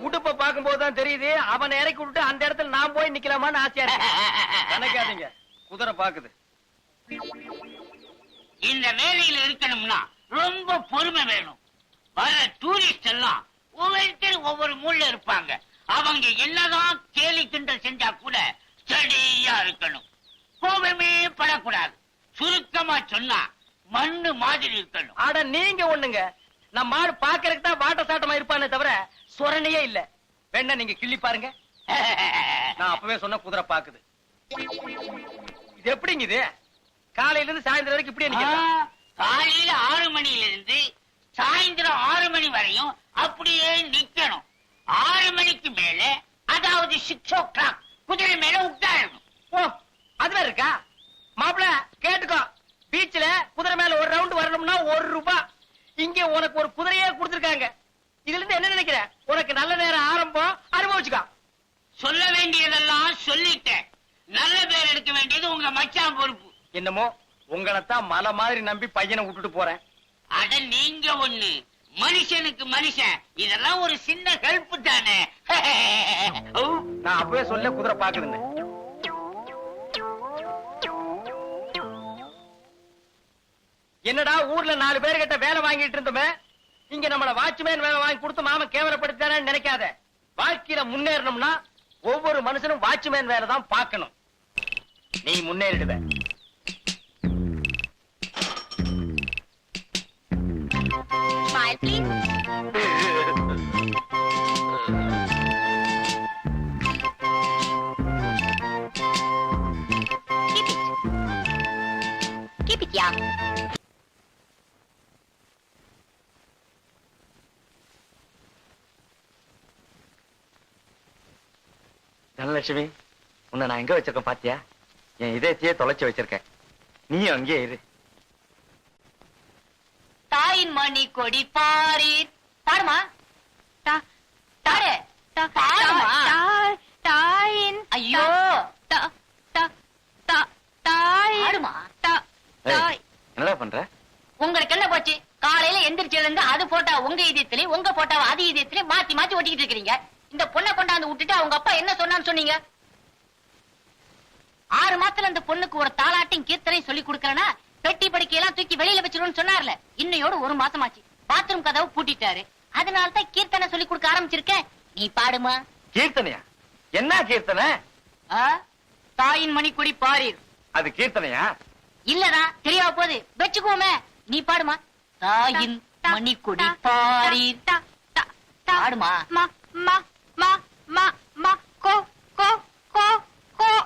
உடுப்ப பார்க்கும் போதுதான் தெரியுது அவனை இறக்கி விட்டுட்டு அந்த இடத்துல நான் போய் நிக்கலாமான்னு ஆசையா இருக்கு. நினைக்காதீங்க, குதிரை பாக்குது. இந்த வேலையில இருக்கணும்னா ரொம்ப பொறுமை வேணும். வர டூரிஸ்ட் எல்லாம் ஒவ்வொருத்தர் ஒவ்வொரு மூல்ல இருப்பாங்க. அவங்க என்னதான் கேலி கிண்டல் செஞ்சா கூட ஸ்டடியா இருக்கணும். கோபமே படக்கூடாது. சுருக்கமா சொன்னா மண்ணு மாதிரி இருக்கணும். ஆட நீங்க ஒண்ணுங்க, நம்ம மாடு பாக்குறதுக்கு தான் வாட்ட சாட்டமா இருப்பானே தவிர சொரணையே இல்ல. வேணா நீங்க கிள்ளி பாருங்க. நான் அப்பவே சொன்ன குதிரை பாக்குது. இது எப்படிங்க இது? காலையில இருந்து சாயந்தரம் வரைக்கும் இப்படியே நிக்கிறதா? காலையில 6 மணில இருந்து சாயந்தரம் 6 மணி வரையும் அப்படியே நிக்கணும். 6 மணிக்கு மேல, அதாவது 6 o'clock குதிரை மேல உட்காரணும். ஓ, அதுல இருக்கா? மாப்பிள கேட்டுக்கோ, பீச்ல குதிரை மேல ஒரு ரவுண்ட் வரணும்னா 1 ரூபாய். இங்க உனக்கு ஒரு குதிரையே கொடுத்திருக்காங்க. இதுல இருந்து என்ன நினைக்கிற? உனக்கு நல்ல நேரம் ஆரம்பம், அனுபவிச்சுக்கோ. சொல்ல வேண்டியதெல்லாம் சொல்லிட்டேன். நல்ல பேர் எடுக்க வேண்டியது உங்க மச்சான் பொறுப்பு. என்னமோ உங்களைத்தான் மலை மாதிரி நம்பி பையனை விட்டுட்டு போறேன். அட நீங்க ஒண்ணு, மனுஷனுக்கு மனுஷன், இதெல்லாம் ஒரு சின்ன ஹெல்ப் தானே. நான் அப்பவே சொல்ல குதிரை பாக்குதுன்னு. என்னடா ஊர்ல 4 பேர்கிட்ட வேலை வாங்கிட்டு இருந்தோமே, இங்க நம்மள வாட்ச்மேன் வேலை வாங்கி கொடுத்து மாமன் கேவலப்படுத்தானு நினைக்காத. வாழ்க்கையில முன்னேறணும்னா ஒவ்வொரு மனுஷனும் வாட்ச்மேன் வேலை தான் பார்க்கணும். நீ முன்னேறிடுவ. Smile, please. Keep it young. Dhanalakshmi, உன்னை நான் எங்க வச்சிருக்கேன் பாத்தியா? என் இதயத்தையே தொலைச்சு வச்சிருக்கேன். நீயும் அங்கேயே இரு. தாயின் மணி கொடி பாரீர். பாடுமா, பாடு. தாயின் ஐயோ, பாடுமா. ஏய், என்னடா பண்ற? உங்களுக்கு என்ன போச்சு? காலையில எந்திரிச்சதுல இருந்து அது போட்டா உங்க இதயத்திலே, உங்க போட்டா அது இதயத்திலே மாத்தி மாத்தி ஒட்டிக்கிட்டு இருக்கீங்க. இந்த பொண்ணை கொண்டாந்து விட்டுட்டு அவங்க அப்பா என்ன சொன்னான்னு சொன்னீங்க? 6 மாசத்துல அந்த பொண்ணுக்கு ஒரு தாலாட்டையும் கீர்த்தனையும் சொல்லி கொடுக்கறனா பெட்டி படிக்கையெல்லாம் தூக்கி வெளியில வச்சிருன்னு சொன்னார்ல. இன்னையோட 1 மாசமாச்சு. பாத்ரூம் கதவு பூட்டிட்டாரு. அதனாலதான் கீர்த்தனை சொல்லி கொடுக்க ஆரம்பிச்சிருக்கேன். நீ பாடுமா. கீர்த்தனையா? என்ன கீர்த்தனை? தாயின் மணிக்குடி பாரீர். அது கீர்த்தனையா? இல்லடா, தெரியாம போகுது. வச்சுக்கோமே. நீ பாடுமா. தாயின் மணிக்குடி பாரீர். பாடுமா.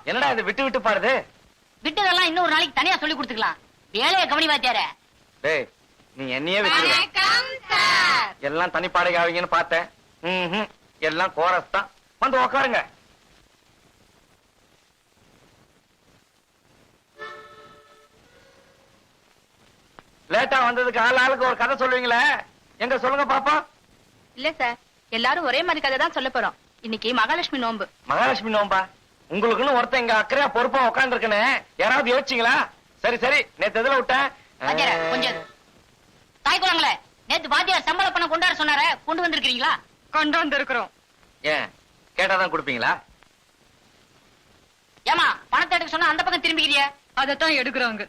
என்னடா இது விட்டு விட்டு பாடுது? விட்டதெல்லாம் இன்னொரு நாளைக்கு தனியா சொல்லி கொடுத்துக்கலாம். வேலையை கவனி வாத்தியார. டேய், நீ என்னையே வச்சிருக்க. எல்லாம் தனி பாடகை ஆவீங்கன்னு பார்த்தேன். எல்லாம் கோரஸ் தான். வந்து உக்காருங்க. லேட்டா வந்ததுக்கு ஆளுக்கு ஒரு கதை சொல்லுவீங்களே, எங்க சொல்லுங்க பாப்பா. இல்ல சார், எல்லாரும் ஒரே மாதிரி கதை தான் சொல்ல போறோம். இன்னைக்கு மகாலட்சுமி நோன்பு. மகாலட்சுமி நோம்பா? உங்களுக்குன்னு ஒருத்தன் இங்க அக்கறையா பொறுப்பா உட்கார்ந்து இருக்கனே, யாராவது யோசிச்சீங்களா? சரி சரி, நேத்து எதுல விட்டேன்? கொஞ்சம் தாய் குளங்களே, நேத்து வாத்தியார் சம்பள பணம் கொண்டாட சொன்னார, கொண்டு வந்திருக்கீங்களா? கொண்டு வந்திருக்கிறோம். ஏன் கேட்டாதான் கொடுப்பீங்களா? ஏமா பணத்தை எடுக்க சொன்னா அந்த பக்கம் திரும்பிக்கிறிய? அதத்தான் எடுக்கிறோங்க.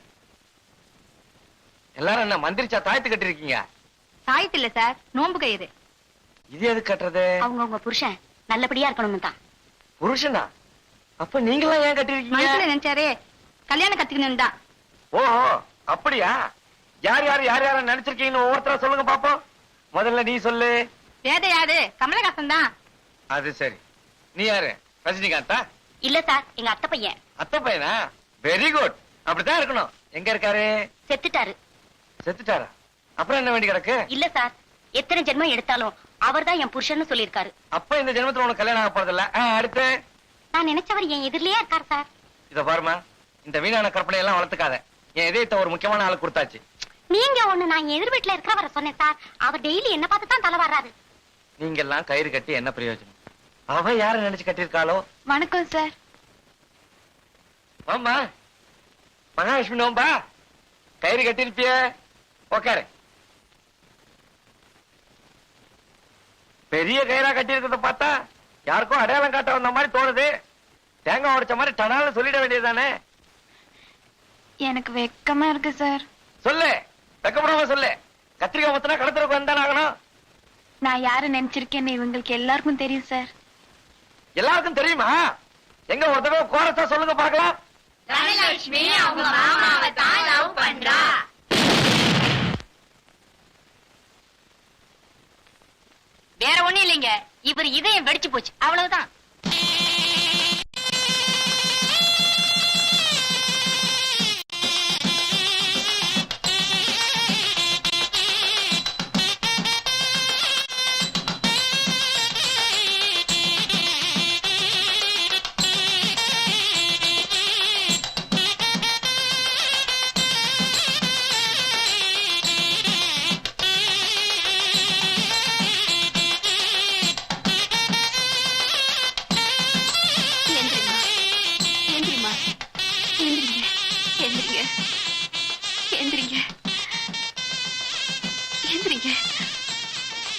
எல்லாரும் என்ன மந்திரிச்சா தாயத்து கட்டி இருக்கீங்க? சாயத்து இல்ல சார், நோன்பு கயிறு. இது எது கட்டுறது? அவங்க உங்க புருஷன் நல்லபடியா இருக்கணும் தான். புருஷனா? அப்ப நீங்களாம் ஏன் கட்டி இருக்கீங்க? மனசுல நினைச்சாரே கல்யாணம் கத்துக்கணும் தான். ஓஹோ, அப்படியா? யார் யார நினைச்சிருக்கீங்கன்னு ஒவ்வொருத்தரா சொல்லுங்க பாப்போம். முதல்ல நீ சொல்லு. வேத யாரு? கமலஹாசன் தான். அது சரி. நீ யாரு? ரஜினிகாந்தா? இல்ல சார், எங்க அத்தை பையன். அத்தை பையனா? Very good. அப்படித்தான் இருக்கணும். எங்க இருக்காரு? செத்துட்டாரு. செத்துட்டாரா? அப்புறம் என்ன வேண்டி கிடக்கு? இல்ல சார், எத்தனை ஜென்மம் எடுத்தாலும் அவர்தான் என் புருஷன்னு சொல்லியிருக்காரு. அப்ப இந்த ஜென்மத்துல உனக்கு கல்யாணம் ஆக போறதில்ல. அடுத்து? நான் நினைச்சவர் என் எதிரிலேயே இருக்கார் சார். இத பாருமா, இந்த வீணான கற்பனை எல்லாம் வளர்த்துக்காத. என் இதயத்தை ஒரு முக்கியமான ஆளு கொடுத்தாச்சு. நீங்க ஒண்ணு, நான் எதிர் வீட்டுல இருக்கிறவரை சொன்னேன் சார். அவர் டெய்லி என்ன பார்த்து தான் தலை வர்றாரு. நீங்க எல்லாம் கயிறு கட்டி என்ன பிரயோஜனம்? அவ யார நினைச்சு கட்டிருக்காளோ? வணக்கம் சார். ஆமா, மகாலட்சுமி நோம்பா? கயிறு கட்டிருப்பிய. உக்காரு. பெரிய கயிறா கட்டி இருக்கிறத பார்த்தா யாருக்கும் அடையாளம் காட்ட வந்த மாதிரி தோணுது. தேங்காய் உடைச்ச மாதிரி டனால சொல்லிட வேண்டியதுதானே? எனக்கு வெக்கமா இருக்கு சார். சொல்லு, வெக்கப்படாம சொல்லு. கத்திரிக்காய் மொத்தனா கடத்துறதுக்கு வந்தானே ஆகணும். நான் யாரு நினைச்சிருக்கேன்னு இவங்களுக்கு எல்லாருக்கும் தெரியும் சார். எல்லாருக்கும் தெரியுமா? எங்க ஒரு தடவை கோரஸா சொல்லுங்க பாக்கலாம். தனலட்சுமி அவங்க மாமாவை தான் லவ் பண்றா. வேற ஒண்ணும் இல்லைங்க, இவர் இதயம் வெடிச்சு போச்சு, அவ்வளவுதான்.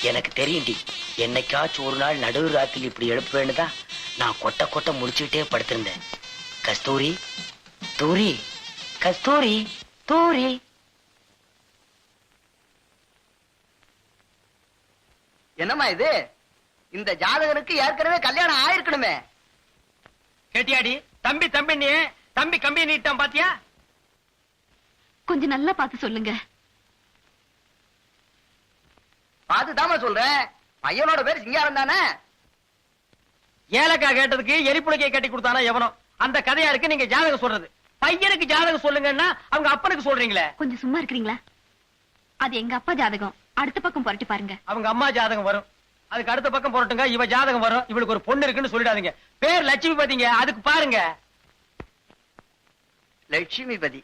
எனக்கு தெரியும்டி, என்னைக்காச்சும் ஒரு நாள் நடுவு ராத்திரி இப்படி எழுப்புவேன்னுதான் நான் கொட்ட கொட்ட முடிச்சுக்கிட்டே படுத்திருந்தேன். கஸ்தூரி, தூரி, கஸ்தூரி, தூரி. என்னம்மா இது? இந்த ஜாதகனுக்கு ஏற்கனவே கல்யாணம் ஆயிருக்கணுமே. கேட்டியாடி? தம்பி தம்பி நீ தம்பி கம்பி நீட்டான் பாத்தியா? கொஞ்சம் நல்லா பார்த்து சொல்லுங்க. பார்த்துதாம்மா சொல்றேன். பையனோட பேர் சிங்காரம் தானே? ஏலக்கா கேட்டதுக்கு எரிப்புளைக்கை கட்டி கொடுத்தானா எவனோ? அந்த கதையா இருக்கு நீங்க ஜாதகம் சொல்றது. பையனுக்கு ஜாதகம் சொல்லுங்கன்னா அவங்க அப்பனுக்கு சொல்றீங்களே. கொஞ்சம் சும்மா இருக்கிறீங்களா? அது எங்க அப்பா ஜாதகம். அடுத்த பக்கம் புரட்டி பாருங்க. அவங்க அம்மா ஜாதகம் வரும், அதுக்கு அடுத்த பக்கம் போறட்டுங்க. இவ ஜாதகம் வரும். இவளுக்கு ஒரு பொண்ணு இருக்குன்னு சொல்லிடாதீங்க. பேர் லட்சுமி பாத்தீங்க, அதுக்கு பாருங்க. லட்சுமிபதி.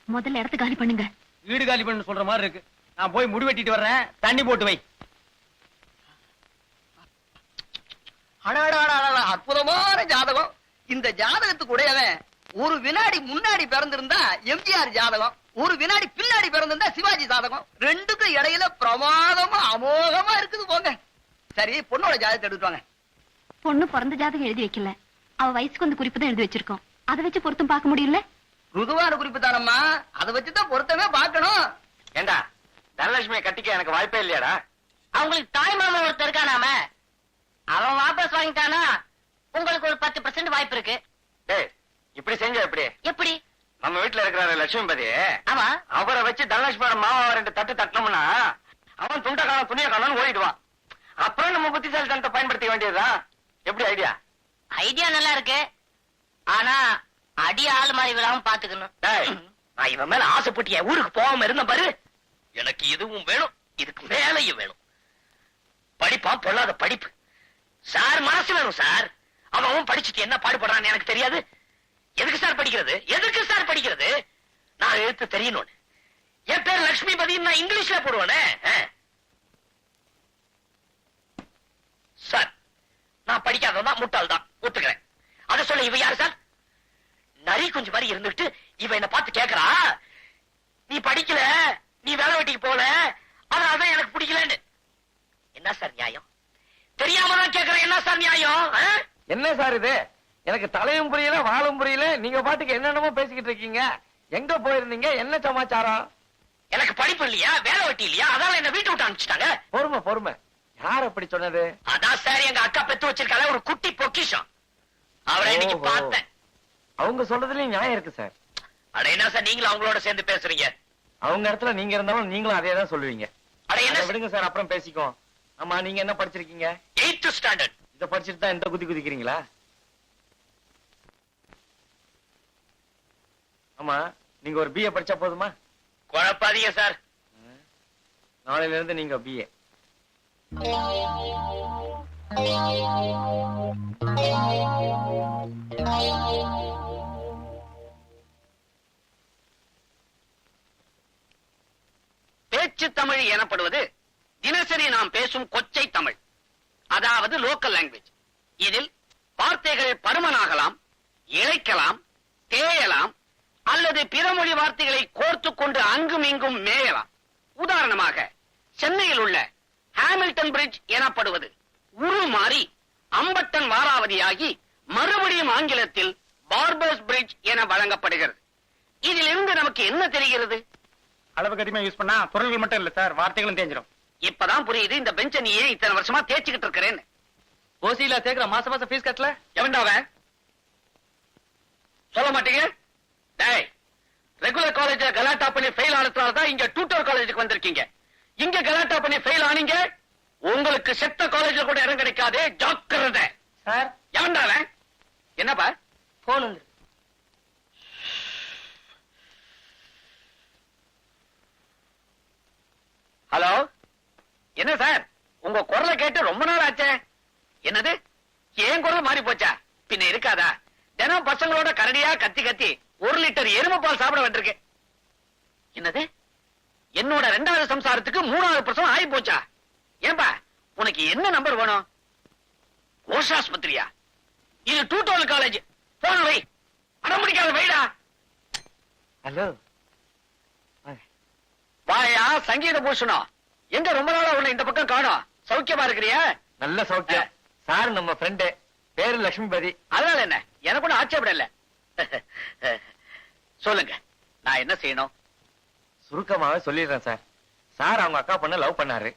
முதல்ல இடத்த காலி பண்ணுங்க. வீடு காலி பண்ணு சொல்ற மாதிரி இருக்கு. நான் போய் முடி வெட்டிட்டு வர்றேன், தண்ணி போட்டு வை. அடாடாடா, அற்புதமான ஜாதகம். இந்த ஜாதகத்துக்கு உடையவன் ஒரு வினாடி முன்னாடி பிறந்திருந்தா எம்ஜிஆர் ஜாதகம், ஒரு வினாடி பின்னாடி பிறந்திருந்தா சிவாஜி ஜாதகம். ரெண்டுக்கும் இடையில பிரமாதமா அமோகமா இருக்குது போங்க. சரி, பொண்ணோட ஜாதகத்தை எடுத்துவாங்க. பொண்ணு பிறந்த ஜாதகம் எழுதி வைக்கல, அவ வயசுக்கு வந்து குறிப்பு தான் எழுதி வச்சிருக்கோம். அதை வச்சு பொருத்தம் பார்க்க முடியல. ருதுவான குறிப்பு தானம்மா, அதை வச்சுதான் பொருத்தமே பார்க்கணும். ஏண்டா, தனலட்சுமியை கட்டிக்க எனக்கு வாய்ப்பே இல்லையாடா? அவங்களுக்கு தாய் மாமன் ஒருத்தர் இருக்கானாம, அவன் வாபஸ் வாங்கிட்டானா உங்களுக்கு ஒரு 10% வாய்ப்பு இருக்கு. டேய், இப்படி செஞ்ச எப்படி? எப்படி? நம்ம வீட்டுல இருக்கிற லட்சுமிபதி, ஆமா, அவரை வச்சு தனலட்சுமியோட மாமா 2 தட்டு தட்டணும்னா அவன் துண்ட காலம் துணிய காலம்னு ஓடிடுவான். அப்புறம் நம்ம புத்திசாலித்தனத்தை பயன்படுத்த வேண்டியதுதான். எப்படி ஐடியா? ஐடியா நல்லா இருக்கு. ஆனா அடி ஆள் மாதிரி விழாம பாத்துக்கணும். டேய், நான் இவன் மேல ஆசைப்பட்டு என் ஊருக்கு போகாம இருந்த பாரு. எனக்கு இதுவும் வேணும், இதுக்கு மேலையும் வேணும். படிப்பா பொல்லாத படிப்பு. சார் மனசு வேணும் சார். அவன் படிச்சுட்டு என்ன பாடுபடுறான்னு எனக்கு தெரியாது. எதுக்கு சார் படிக்கிறது? எதுக்கு சார் படிக்கிறது? நான் எழுத்து தெரியணும். என் பேர் லட்சுமிபதி, நான் இங்கிலீஷ்ல போடுவானே. சார், நான் படிக்காததான் முட்டாள் தான் ஒத்துக்கிறேன். அத சொல்ல இவ யாரு சார்? நரி கொஞ்சம் மாதிரி இருந்துட்டு இவ என்ன பார்த்து கேக்குறா, நீ படிக்கல, நீ வேலை வெட்டிக்கு போல, அதனாலதான் எனக்கு பிடிக்கலன்னு. என்ன சார் நியாயம்? தெரியாம தான் கேக்குறேன். என்ன சார் நியாயம்? என்ன சார் இது? எனக்கு தலையும் புரியல, வாழும் புரியல. நீங்க பாட்டுக்கு என்னென்னமோ பேசிக்கிட்டு இருக்கீங்க. எங்க போயிருந்தீங்க? என்ன சமாச்சாரம்? எனக்கு படிப்பு இல்லையா, வேலை வெட்டி இல்லையா, அதால என்ன வீட்டு விட்டு அனுப்பிச்சிட்டாங்க. பொறுமை பொறுமை. யார் அப்படி சொன்னது? அதான் சார் எங்க அக்கா பெத்து வச்சிருக்கால ஒரு குட்டி பொக்கிஷம். அவரை இன்னைக்கு ஓஹோ. பார்த்தேன். அவங்க சொல்றதுலயும் நியாயம் இருக்கு சார். அட என்ன சார் நீங்களும் அவங்களோட சேர்ந்து பேசுறீங்க? அவங்க இடத்துல நீங்க இருந்தாலும் நீங்களும் அதே தான் சொல்லுவீங்க. அட என்ன அதை விடுங்க சார், அப்புறம் பேசிக்கோ. ஆமா, நீங்க என்ன படிச்சிருக்கீங்க? 8th standard. இத படிச்சுட்டு தான் இந்த குதி குதிக்கிறீங்களா? ஆமா, நீங்க ஒரு பிஏ படிச்சா போதுமா? குழப்பாதீங்க சார். நாளையில இருந்து நீங்க பிஏ. பேச்சு தமிழ் எனப்படுவது தினசரி நாம் பேசும் கொச்சை தமிழ், அதாவது லோக்கல் லாங்குவேஜ். இதில் வார்த்தைகள் பருமனாகலாம், இழைக்கலாம், தேயலாம், அல்லது பிற மொழி வார்த்தைகளை கோர்த்து கொண்டு அங்கும் இங்கும் மேயலாம். உதாரணமாக, சென்னையில் உள்ள ஹாமில்டன் பிரிட்ஜ் எனப்படுவது உருமாறி அம்பட்டன் வாராவதியாகி மறுபடியும் ஆங்கிலத்தில் பார்பர்ஸ் பிரிட்ஜ் என வழங்கப்படுகிறது. இதிலிருந்து நமக்கு என்ன தெரிகிறது? அளவுக்கு அதிகமா யூஸ் பண்ணா பொருள்கள் மட்டும் இல்ல சார், வார்த்தைகளும் தேஞ்சிரும். இப்பதான் புரியுது இந்த பெஞ்ச நீ ஏன் இத்தனை வருஷமா தேய்ச்சிக்கிட்டு இருக்கிறேன்னு. ஓசியில சேர்க்கிற மாசம் மாசம் ஃபீஸ் கட்டல? எவன்டாவ சொல்ல மாட்டீங்க? டேய், ரெகுலர் காலேஜ்ல கலாட்டா பண்ணி ஃபெயில் ஆனதுனாலதான் இங்க டியூட்டர் காலேஜுக்கு வந்திருக்கீங்க. இங்க கலாட்டா பண்ணி ஃபெயில் ஆனீங்க, உங்களுக்கு செத்த காலேஜ்ல கூட இடம் கிடைக்காது. ஜாக்கிரதை. சார், எவன்டாவ? என்னப்பா? போன் வந்து ஹலோ, என்ன சார், உங்க குரலை கேட்டு ரொம்ப நாள் ஆச்சே. என்னது, ஏன் குரல் மாறி போச்சா? பின்ன இருக்காதா? தினம் பசங்களோட கரடியா கத்தி கத்தி 1 லிட்டர் எருமை பால் சாப்பிட வந்திருக்கு. என்னது, என்னோட 2வது சம்சாரத்துக்கு 3வது பிரசவம் ஆகி போச்சா? ஏன்பா, உனக்கு என்ன நம்பர் வேணும்? கோஷாஸ்பத்திரியா? இது டூட்டோல் காலேஜ். போன வை, அடம்பிடிக்காத வைடா. ஹலோ. வாயா சங்கீத பூஷணம், எங்க ரொம்ப நாளா உன்னை இந்த பக்கம் காணோம். சௌக்கியமா இருக்கிறியா? நல்ல சௌக்கியம். சார் நம்ம ஃப்ரெண்டு, பேரு லட்சுமிபதி. அதனால என்ன, எனக்கு ஒன்னும் ஆட்சேபம் இல்ல. சொல்லுங்க, நான் என்ன செய்யணும்? சுருக்கமாவே சொல்லிடுறேன் சார். சார் அவங்க அக்கா பொண்ண லவ் பண்ணாரு.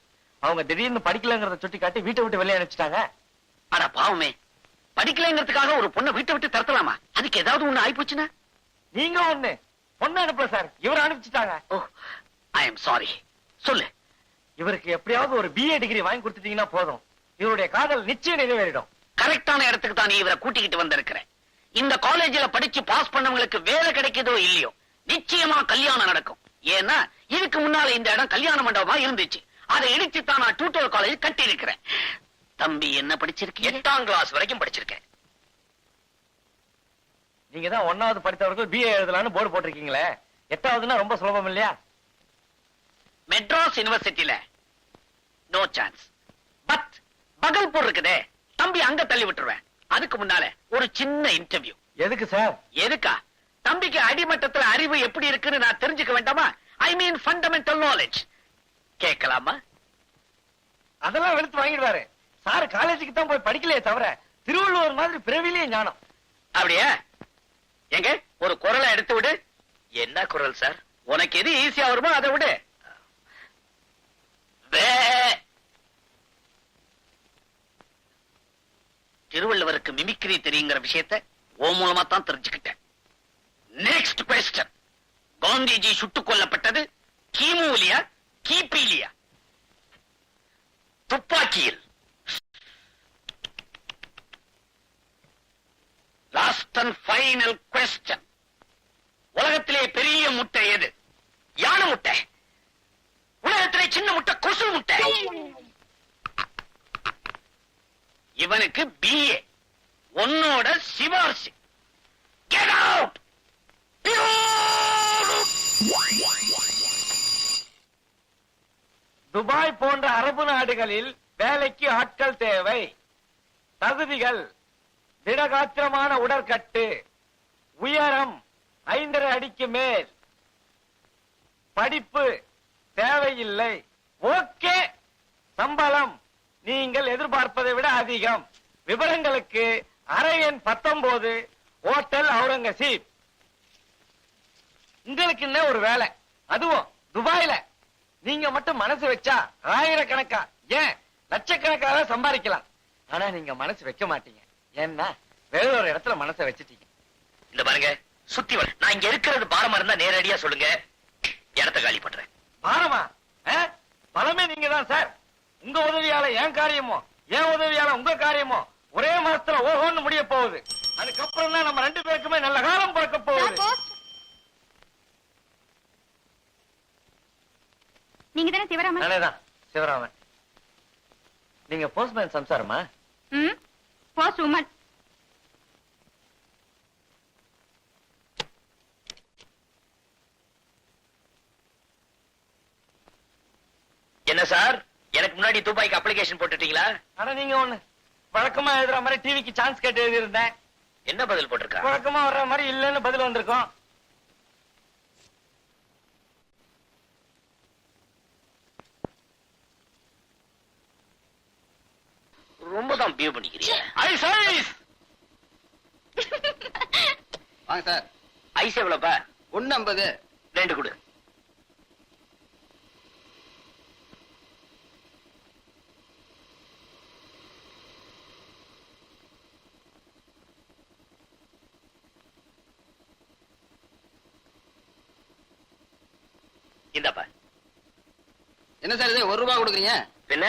அவங்க திடீர்னு படிக்கலங்கிறத சுட்டி காட்டி வீட்டை விட்டு வெளியே அனுப்பிச்சிட்டாங்க. அட பாவமே, படிக்கலைங்கிறதுக்காக ஒரு பொண்ணை வீட்டை விட்டு தரத்தலாமா? அதுக்கு ஏதாவது ஒண்ணு ஆயிப்போச்சுன்னா? நீங்க ஒண்ணு பொண்ணு அனுப்பல சார், இவர் அனுப்பிச்சிட்டாங்க. ஓ, ஐ எம் சாரி. சொல்லு. இவருக்கு எப்படியாவது ஒரு BA டிகிரி வாங்கி கொடுத்துட்டீங்கன்னா போதும், இவருடைய காதல் நிச்சயம் நிறைவேறிடும். கரெக்டான இடத்துக்கு தான் நீ இவரை கூட்டிக்கிட்டு வந்திருக்கிறேன். இந்த காலேஜ்ல படிச்சு பாஸ் பண்ணவங்களுக்கு வேலை கிடைக்குதோ இல்லையோ, நிச்சயமா கல்யாணம் நடக்கும். ஏன்னா இதுக்கு முன்னால இந்த இடம் கல்யாண மண்டபமா இருந்துச்சு. அதை இடிச்சு தான் நான் டியூட்டர் காலேஜ் கட்டி இருக்கிறேன். தம்பி என்ன படிச்சிருக்கீங்க? 8ஆம் கிளாஸ் வரைக்கும் படிச்சிருக்கேன். நீங்க தான் 1வது படித்தவர்கள் BA எழுதலாம்னு போர்டு போட்டிருக்கீங்களே, 8வதுன்னா ரொம்ப சுலபம் இல்லையா? மெட்ராஸ் யூனிவர்சிட்டியில நோ சான்ஸ். பட் பகல்பூர் இருக்குதே, தம்பி அங்க தள்ளி விட்டுருவேன். அதுக்கு முன்னால ஒரு சின்ன இன்டர்வியூ. எதுக்கு சார்? எதுக்கா? தம்பிக்கு அடிமட்டத்துல அறிவு எப்படி இருக்குன்னு நான் தெரிஞ்சுக்க வேண்டாமா? ஐ மீன் ஃபண்டமெண்டல் நாலேஜ். கேட்கலாமா? அதெல்லாம் எடுத்து வாங்கிடுவாரு. சார் காலேஜுக்கு தான் போய் படிக்கலையே தவிர திருவள்ளுவர் மாதிரி பிறவிலேயே ஞானம். அப்படியா? எங்க ஒரு குரலை எடுத்து விடு. என்ன குரல் சார்? உனக்கு எது ஈஸியா வருமோ அதை விடு. திருவள்ளுவருக்கு மிமிக்ரி தெரியுங்கிற விஷயத்தை ஓ மூலமா தான் தெரிஞ்சுக்கிட்டேன். Next question. காந்திஜி சுட்டுக் கொல்லப்பட்டது கிமுலியா கிபிலியா? துப்பாக்கியில். Last and final question. உலகத்திலே பெரிய முட்டை எது? யானை முட்டை. உலகத்திலே சின்ன முட்டை கொசு முட்டை. இவனுக்கு BA, உன்னோட சிபார்சு. Get out! துபாய் போன்ற அரபு நாடுகளில் வேலைக்கு ஆட்கள் தேவை. தகுதிகள்: திடகாத்திரமான உடற்கட்டு, உயரம் 5.5 அடிக்கு மேல், படிப்பு தேவையில்லை. ஓகே. சம்பளம் நீங்கள் எதிர்பார்ப்பதை விட அதிகம். விவரங்களுக்கு அறை எண் 19, ஹோட்டல் அவுரங்கசீப். உங்களுக்கு என்ன ஒரு வேலை, அதுவும் துபாயில. நீங்க மட்டும் மனசு வச்சா ஆயிரக்கணக்கா, ஏன் லட்சக்கணக்காக சம்பாதிக்கலாம். ஆனா நீங்க மனசு வைக்க மாட்டீங்க. ஏன்னா வேற ஒரு இடத்துல மனசை வச்சுட்டீங்க. இந்த பாருங்க, சுத்தி வர நான் இங்க இருக்கிறது பாரமா இருந்தா நேரடியா சொல்லுங்க, இடத்த காலி பண்றேன். பாரமா? பலமே நீங்க தான் சார். உங்க உதவியால என் காரியமோ, என் உதவியால உங்க காரியமோ ஒரே மாசத்துல ஓஹோன்னு முடிய போகுது. அதுக்கப்புறம் தான் நம்ம 2 பேருக்குமே நல்ல காலம் பிறக்க போகுது. நீங்க தானே சிவராமன்? நானேதான் சிவராமன். நீங்க போஸ்ட்மேன் சம்சாரமா? Post woman. என்ன சார், எனக்கு முன்னாடி துபாய்க்கு அப்ளிகேஷன் போட்டுட்டீங்களா? ஆனா நீங்க ஒண்ணு வழக்கமா எழுதுற மாதிரி டிவிக்கு சான்ஸ் கேட்டு எழுதி இருந்தேன். என்ன பதில் போட்டிருக்கா? வழக்கமா வர்ற மாதிரி இல்லன்னு பதில் வந்திருக்கோம். ரொம்ப தான் பியூ பண்ணிக்கிறீங்க. Ice ice. வாங்க சார். ஐஸ் எவ்வளவுப்பா? 1.50. 2 கொடு. இந்தாப்பா. என்ன சார் இது 1 ரூபாய் கொடுக்குறீங்க? என்ன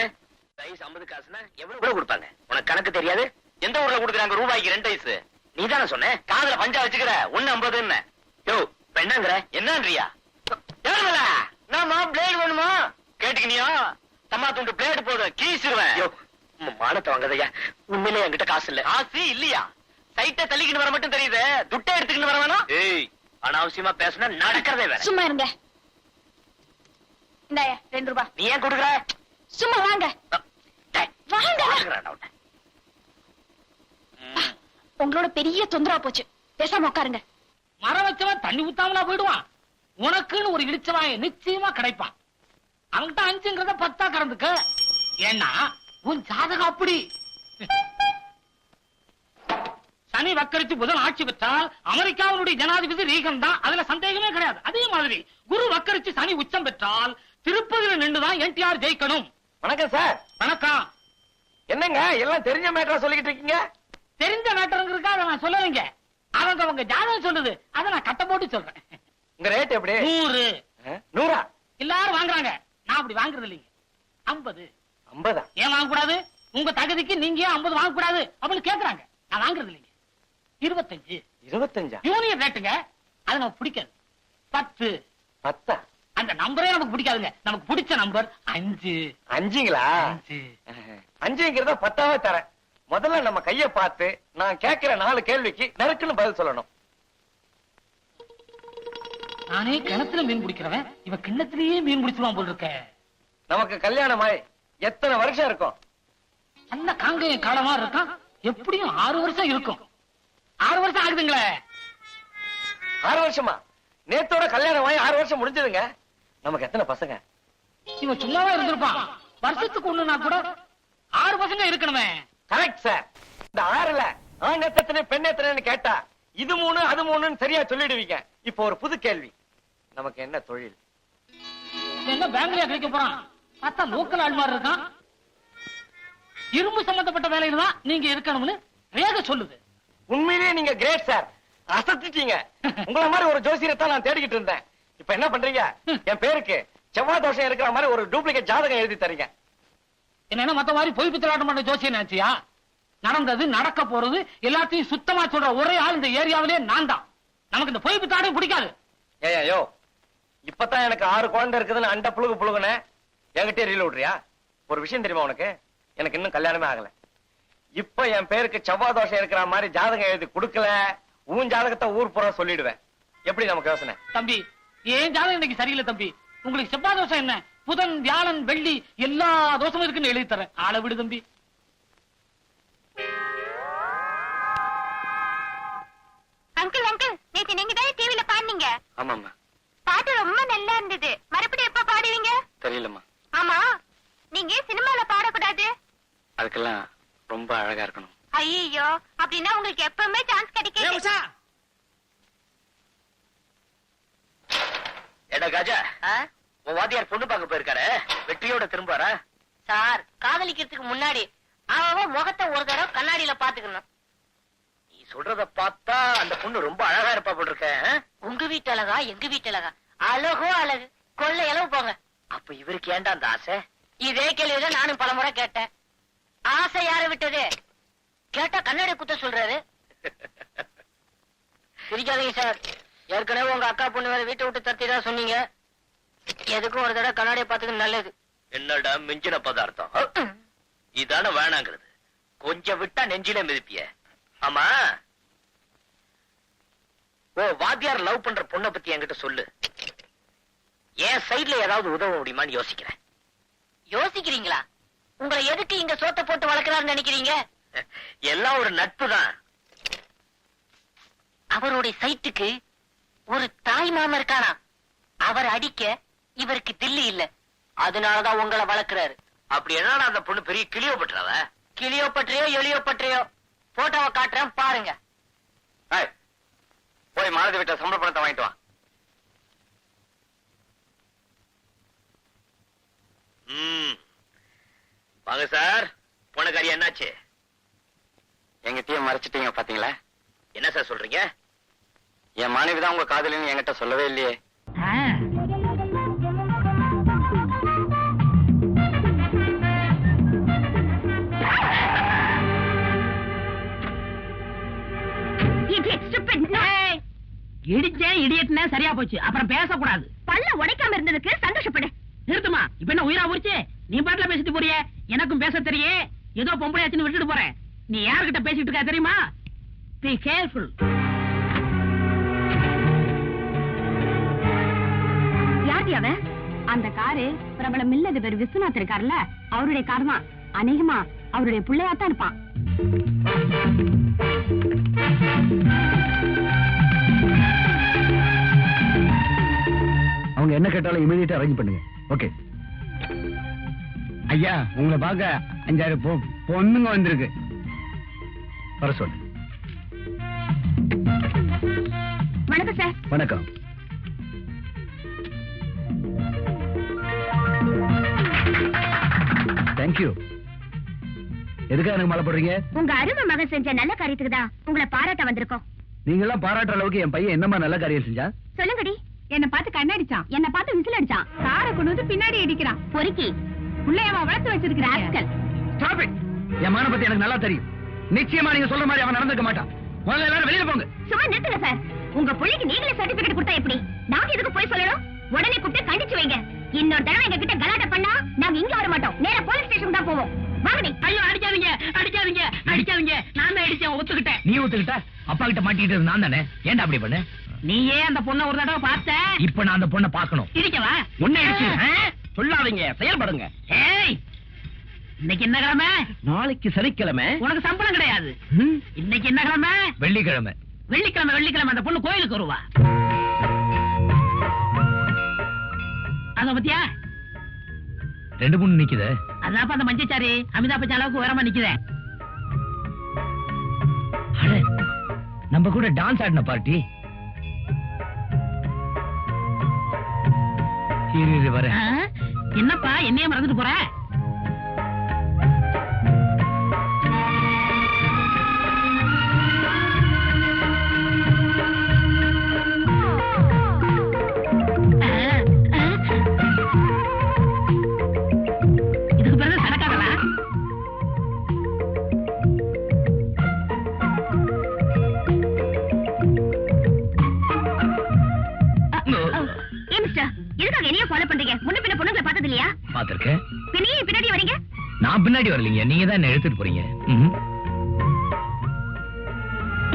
ஐஸ் 50 காசுனா எவ்வளவு கொடுப்பாங்க? உனக்கு கணக்கு தெரியாது? எந்த ஊர்ல கொடுக்குறாங்க ரூபாய்க்கு 2 ஐஸ்? நீ தானே சொன்ன காதுல பஞ்சா வச்சுக்கிற 1.50. யோ பெண்ணாங்கிற என்னன்றியா? நாமா பிளேடு வேணுமா கேட்டுக்கினியா? தம்மா துண்டு பிளேடு போடு, கீசிடுவேன். யோ மானத்தை வாங்கதையா, உண்மையிலே என்கிட்ட காசு இல்ல. காசு இல்லையா? சைட்டை தள்ளிக்கிட்டு வர மட்டும் தெரியுது, துட்டை எடுத்துக்கிட்டு வர வேணாம். ஏய் அனாவசியமா பேசுனா நடக்கிறதே வேற. சும்மா இருங்க. இந்தாயா 2 ரூபாய். நீ ஏன் கொடுக்குற? சும்மா வாங்க. வாங்க. உங்களோட பெரிய தொந்தரவு போச்சு, பேசாம உட்காருங்க. மரம் வச்சவன் தண்ணி ஊத்தாமலா போயிடுவான். உனக்குன்னு ஒரு இடிச்சவாய நிச்சயமா கிடைப்பான். அவன்கிட்ட 5ங்கிறத 10 கறந்துக்க. ஏன்னா உன் ஜாதகம் அப்படி. சனி வக்கரித்து புதன் ஆட்சி பெற்றால் அமெரிக்காவுடைய ஜனாதிபதி ரீகன் தான், அதுல சந்தேகமே கிடையாது. அதே மாதிரி குரு வக்கரிச்சு சனி உச்சம் பெற்றால் திருப்பதியில நின்றுதான் என்டிஆர் ஜெயிக்கணும். வணக்கம் சார். வணக்கம். என்னங்க எல்லாம் தெரிஞ்ச மேட்டரா சொல்லிக்கிட்டு இருக்கீங்க? தெரிஞ்ச மேட்டருங்கிறதுக்கு அதை நான் சொல்லலைங்க. அவங்க ஜாதகம் சொல்லுது, அதை நான் கட்ட போட்டு சொல்றேன். உங்க ரேட் எப்படி? 100. 100? எல்லாரும் வாங்குறாங்க, நான் அப்படி வாங்குறது இல்லைங்க. 50. 50? ஏன் வாங்க கூடாது? உங்க தகுதிக்கு நீங்க 50 வாங்க கூடாது அப்படின்னு கேக்குறாங்க. நான் வாங்குறது இல்லைங்க. 25. 25? யூனியன் ரேட்டுங்க, அது நமக்கு பிடிக்காது. 10. 10? அந்த நம்பரே நமக்கு பிடிக்காதுங்க. நமக்கு பிடிச்ச நம்பர் 5. 5ங்களா? 5ங்கிறத 10ஆவே தரேன். முதல்ல நம்ம கைய பார்த்து நான் கேட்கிற 4 கேள்விக்கு நறுக்குன்னு பதில் சொல்லணும். நானே கிணத்துல மீன் பிடிக்கிறவன், இவ கிண்ணத்திலேயே மீன் பிடிச்சிருவான் போல் இருக்க. நமக்கு கல்யாணமாய் எத்தனை வருஷம் இருக்கும்? நல்ல காங்கேய காலமா இருக்கான். எப்படியும் 6 வருஷம் இருக்கும். 6 வருஷம் ஆகுதுங்களே. 6 வருஷமா? நேத்தோட கல்யாணமாய் 6 வருஷம் முடிஞ்சதுங்க. நமக்கு எத்தனை பசங்க? இவன் சும்மாவே இருந்திருப்பான். வருஷத்துக்கு ஒண்ணுனா கூட 6 பசங்க இருக்கணுமே. Correct sir. இந்த 6ல ஆண் எத்தனை பெண் எத்தனைன்னு கேட்டா இது 3 அது 3ன்னு சரியா சொல்லிடுவீங்க. இப்போ ஒரு புது கேள்வி, நமக்கு என்ன தொழில்? என்ன பேங்க்லயா கிடைக்க போறான்? பார்த்தா லோக்கல் ஆள் மாதிரி இருக்கான். இரும்பு சம்பந்தப்பட்ட வேலையில தான் நீங்க இருக்கணும்னு ரேக சொல்லுது. உண்மையிலேயே நீங்க கிரேட் சார், அசத்திட்டீங்க. உங்களை மாதிரி ஒரு ஜோசியத்தை நான் தேடிக்கிட்டு இருந்தேன். இப்ப என்ன பண்றீங்க? என் பேருக்கு செவ்வாய் தோஷம் இருக்கிற மாதிரி ஒரு டூப்ளிகேட் ஜாதகம் எழுதி தரீங்க. என்ன மத்த மாதிரி பொய் பித்தலாட்டம் பண்ண ஜோசியம் நினைச்சியா? நடந்தது நடக்க போறது எல்லாத்தையும் சுத்தமா சொல்ற ஒரே ஆள் இந்த ஏரியாவிலே நான் தான். நமக்கு இந்த பொய் பித்தலாட்டம் பிடிக்காது. ஏயோ இப்பதான் எனக்கு 6 குழந்தை இருக்குதுன்னு அண்ட புழுகுன என்கிட்ட ரீல் விடுறியா? ஒரு விஷயம் தெரியுமா உனக்கு? எனக்கு இன்னும் கல்யாணமே ஆகல. இப்ப என் பேருக்கு செவ்வாய் தோஷம் இருக்கிற மாதிரி ஜாதகம் எழுதி கொடுக்கல, உன் ஜாதகத்தை ஊர் புற சொல்லிடுவேன். எப்படி நமக்கு யோசனை? தம்பி, ஏன் ஜாதகம் இன்னைக்கு சரியில்லை தம்பி. உங்களுக்கு செவ்வாய் தோஷம் என்ன, புதன் வியாழன் வெள்ளி எல்லா தோஷமும் இருக்குன்னு எழுதி தரேன். ஆளை விடு தம்பி. அங்கிள் அங்கிள், நேத்து நீங்க தான் டிவில பாடுனீங்க. ஆமாம்மா. பாட்டு ரொம்ப நல்லா இருந்தது. மறுபடியும் எப்ப பாடுவீங்க? தெரியலம்மா. ஆமா, நீங்க சினிமால பாடக்கூடாது. அதுக்கெல்லாம் ரொம்ப அழகா இருக்கணும். ஐயோ, அப்படின்னா உங்களுக்கு எப்பவுமே சான்ஸ் கிடைக்காது. எடா காஜா, உன் வாத்தியார் பொண்ணு பார்க்க போயிருக்காரு, வெற்றியோட திரும்பாரா? சார், காதலிக்கிறதுக்கு முன்னாடி அவன் முகத்தை ஒரு தடவை கண்ணாடியில பாத்துக்கணும். நீ சொல்றத பார்த்தா அந்த பொண்ணு ரொம்ப அழகா இருப்பா போல் இருக்க. உங்க வீட்டு அழகா எங்க வீட்டு அழகா? அழகோ அழகு, கொள்ள இளவு போங்க. அப்ப இவருக்கு ஏண்டா அந்த ஆசை? இதே கேள்விதான் நானும் பலமுறை கேட்டேன். ஆசை யாரை விட்டது? கேட்டா கண்ணாடி குத்த சொல்றாரு. சிரிக்காதீங்க சார். ஏற்கனவே உங்க அக்கா பொண்ணு வேற வீட்டை விட்டு தத்திதான் சொன்னீங்க. எதுக்கும் ஒரு தடவை கண்ணாடியை பார்த்துக்கு நல்லது. என்னடா மிஞ்சின பதார்த்தம்? இதான வேணாங்கிறது. கொஞ்சம் விட்டா நெஞ்சில மிதிப்பிய. ஆமா, ஓ வாத்தியார் லவ் பண்ற பொண்ணை பத்தி என்கிட்ட சொல்லு. என் சைட்ல ஏதாவது உதவ முடியுமான்னு யோசிக்கிறேன். யோசிக்கிறீங்களா? உங்களை எதுக்கு இங்க சோத்த போட்டு வளர்க்கிறாருன்னு நினைக்கிறீங்க? எல்லாம் ஒரு நட்பு தான். அவருடைய சைட்டுக்கு ஒரு தாய் மாமா இருக்கானா? அவர் அடிக்க இவருக்கு தில்லி இல்ல, அதனாலதான் உங்களை வளர்க்கிறாரு. அப்படி என்னடா அந்த பொண்ணு பெரிய கிளியோ பற்றாவ? கிளியோ பற்றையோ எளியோ பற்றையோ போட்டோவை காட்டுறேன் பாருங்க. போய் மாலதி வீட்டை சம்பள பணத்தை வாங்கிட்டு வா. வாங்க சார். போன காரியம் என்னாச்சு? எங்கிட்டயே மறைச்சிட்டீங்க பாத்தீங்களா? என்ன சார் சொல்றீங்க? என் மனைவிதான் உங்க காதலின்னு என்கிட்ட சொல்லவே இல்லையே. இடிச்சேன் இடியட்னா சரியா போச்சு, அப்புறம் பேசக்கூடாது. பல்ல உடைக்காம இருந்ததுக்கு சந்தோஷப்படு. நிறுத்துமா, இப்ப என்ன உயிரா போச்சு? நீ பாட்டுல பேசிட்டு போறிய, எனக்கும் பேச தெரியே. ஏதோ பொம்பளையாச்சுன்னு விட்டுட்டு போறேன். நீ யாருகிட்ட பேசிட்டு இருக்க தெரியுமா? Be careful. யாரு அவன்? அந்த காரு பிரபல மில்லதிபர் விஸ்வநாத் இருக்காருல்ல, அவருடைய கார் தான். அநேகமா அவருடைய பிள்ளையாத்தான் இருப்பான். அவங்க என்ன கேட்டாலும் இமீடியட்டா அரேஞ்ச் பண்ணுங்க. ஓகே. ஐயா உங்களை பார்க்க 5-6 பொண்ணுங்க வந்திருக்கு. வர சொல்லு. வணக்கம் சார். வணக்கம். தேங்க்யூ. எதுக்காக எனக்கு மாலை போடுறீங்க? உங்க அருமை மகன் செஞ்ச நல்ல காரியத்துக்கு தான் உங்களை பாராட்ட வந்திருக்கோம். நீங்க எல்லாம் பாராட்டுற அளவுக்கு என் பையன் என்னமா நல்ல காரியம் செஞ்சா? சொல்லுங்கடி. என்ன பார்த்து கண்ணடிச்சான், என்ன பார்த்து விசில் அடிச்சான், காரை கொண்டு வந்து பின்னாடி அடிக்கிறான், பொறுக்கி புள்ளையவா வளர்த்து வச்சிருக்கிற ஆட்கள். Stop it. என் மகனை பத்தி எனக்கு நல்லா தெரியும். நிச்சயமா நீங்க சொல்ற மாதிரி அவன் நடந்துக்க மாட்டான். முதல்ல எல்லாரும் வெளியில போங்க. சும்மா நிறுத்துங்க சார். உங்க பிள்ளைக்கு நீங்களே சர்டிபிகேட் கொடுத்தா எப்படி? நாங்க எதுக்கு போய் சொல்லணும்? உடனே கூப்பிட்டு கண்டிச்சு வைங்க. இன்னொரு தடவை எங்க கிட்ட கலாட்டை பண்ணா நாங்க இங்க வர மாட்டோம், நேரா போலீஸ் ஸ்டேஷன் தான் போவோம். வாங்கடி. ஐயோ அடிக்காதீங்க அடிக்காதீங்க அடிக்காதீங்க. நான் தான் அடிச்சேன், ஒத்துக்கிட்டேன். நீ ஒத்துக்கிட்ட? அப்பா கிட்ட மாட்டிக்கிட்டது நான் தானே. ஏன்டா அப்படி பண்ண? நீயே அந்த பொண்ணை ஒரு தடவை பார்த்த. இப்ப நான் அந்த பொண்ணை பார்க்கணும். இருக்கவா உன்னை அடிச்சு சொல்லாதீங்க, செயல்படுங்க. ஏய், இன்னைக்கு என்ன கிழமை? நாளைக்கு சனிக்கிழமை. உனக்கு சம்பளம் கிடையாது. இன்னைக்கு என்ன கிழமை? வெள்ளிக்கிழமை. வெள்ளிக்கிழமை வெள்ளிக்கிழமை அந்த பொண்ணு கோயிலுக்கு வருவா. அத பத்தியா 2-3 நிக்குதே. அதான் அந்த மஞ்சச்சாரி அமிதாப் பச்சன் அளவுக்கு உயரமா நிக்குதே. அட, நம்ம கூட டான்ஸ் ஆடின பார்ட்டி. இரு வர. என்னப்பா என்னைய மறந்துட்டு போற? இதுக்கு பிறகு சடக்காதலா? எதுக்காக என்னைய ஃபாலோ பண்றீங்க? முன்ன பின்ன பொண்ணுங்களை பார்த்தது இல்லையா? பாத்திருக்கேன். பின்னாடி வரீங்க. நான் பின்னாடி வரலீங்க, நீங்க தான் என்ன எடுத்துட்டு போறீங்க.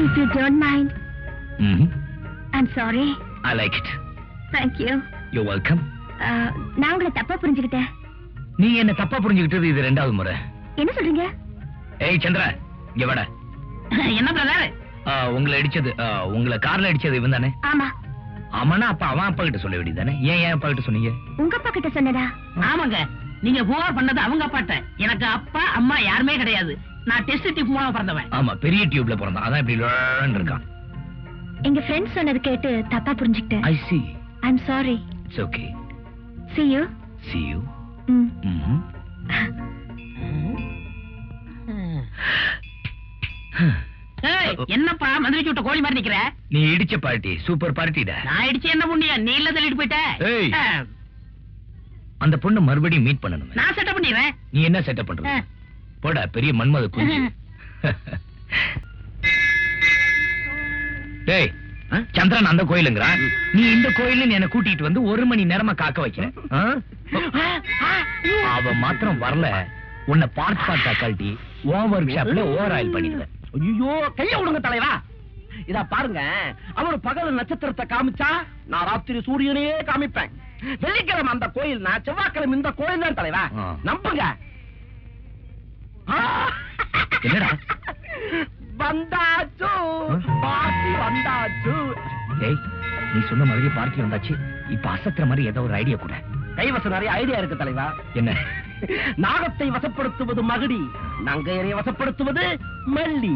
If you don't mind, I'm sorry. I like it. Thank you. You're welcome. நான் உங்களை தப்பா புரிஞ்சுக்கிட்டேன். நீ என்ன தப்பா புரிஞ்சுக்கிட்டது இது 2வது முறை. என்ன சொல்றீங்க? ஏய் சந்திரா, இங்க வாடா. என்ன பிரதர்? உங்களை அடிச்சது, உங்களை கார்ல அடிச்சது இவன் தானே? ஆமா. ஆமாண்ணா, அப்ப அவன் அப்பா கிட்ட சொல்ல வேண்டியதானே? ஏன் அப்பா கிட்ட சொன்னீங்க? உங்க அப்பா கிட்ட சொன்னதா? ஆமாங்க, நீங்க புகார் பண்ணது அவங்க அப்பாட்ட. எனக்கு அப்பா அம்மா யாருமே கிடையாது. நான் டெஸ்ட் டியூப் மூலமா பிறந்தவன். ஆமா, பெரிய டியூப்ல பிறந்தான். அதான் இப்படி லோன்னு இருக்கான். எங்க ஃப்ரெண்ட் சொன்னது கேட்டு தப்பா புரிஞ்சுக்கிட்டேன். I see. I'm sorry. It's okay. See you. See you. ஏய், என்னப்பா மந்திரி சுட்ட கோழி மாதிரி நிக்கிற? நீ இடிச்ச பார்ட்டி சூப்பர் பார்ட்டிடா. நான் இடிச்சு என்ன புண்ணியா? நீ இல்ல தள்ளிட்டு போயிட்ட. ஏய், அந்த பொண்ணு மறுபடியும் மீட் பண்ணணும். நான் செட்டப் பண்ணிடுறேன். நீ என்ன செட்டப் பண்ற? போடா பெரிய மன்மத குஞ்சு. டேய், சந்திரன் அந்த கோயிலுங்கிறான், நீ இந்த கோயில்னு என்ன கூட்டிட்டு வந்து 1 மணி நேரமா காக்க வைக்கிற. அவ மாத்திரம் வரல, உன்னை பார்ட்டா கழட்டி ஓவர் ஒர்க் ஷாப்ல ஓவர் ஆயில் பண்ணிடுவேன். ஐயோ, கைய விடுங்க தலைவா. இதா பாருங்க, அவர் பகல் நட்சத்திரத்தை காமிச்சா நான் ராத்திரி சூரியனையே காமிப்பேன். வெள்ளிக்கிழமை அந்த கோயில், நான் செவ்வாய்க்கிழமை இந்த கோயில் தான் தலைவா. நம்புங்க. என்னடா வந்தாச்சு, பார்ட்டி வந்தாச்சு. ஏய், நீ சொன்ன மாதிரி பார்ட்டி வந்தாச்சு. இப்ப அசத்துற மாதிரி ஏதோ ஒரு ஐடியா கூட. கைவசம் நிறைய ஐடியா இருக்கு தலைவா. என்ன? நாகத்தை வசப்படுத்துவது மகுடி, நங்கையரை வசப்படுத்துவது மல்லி.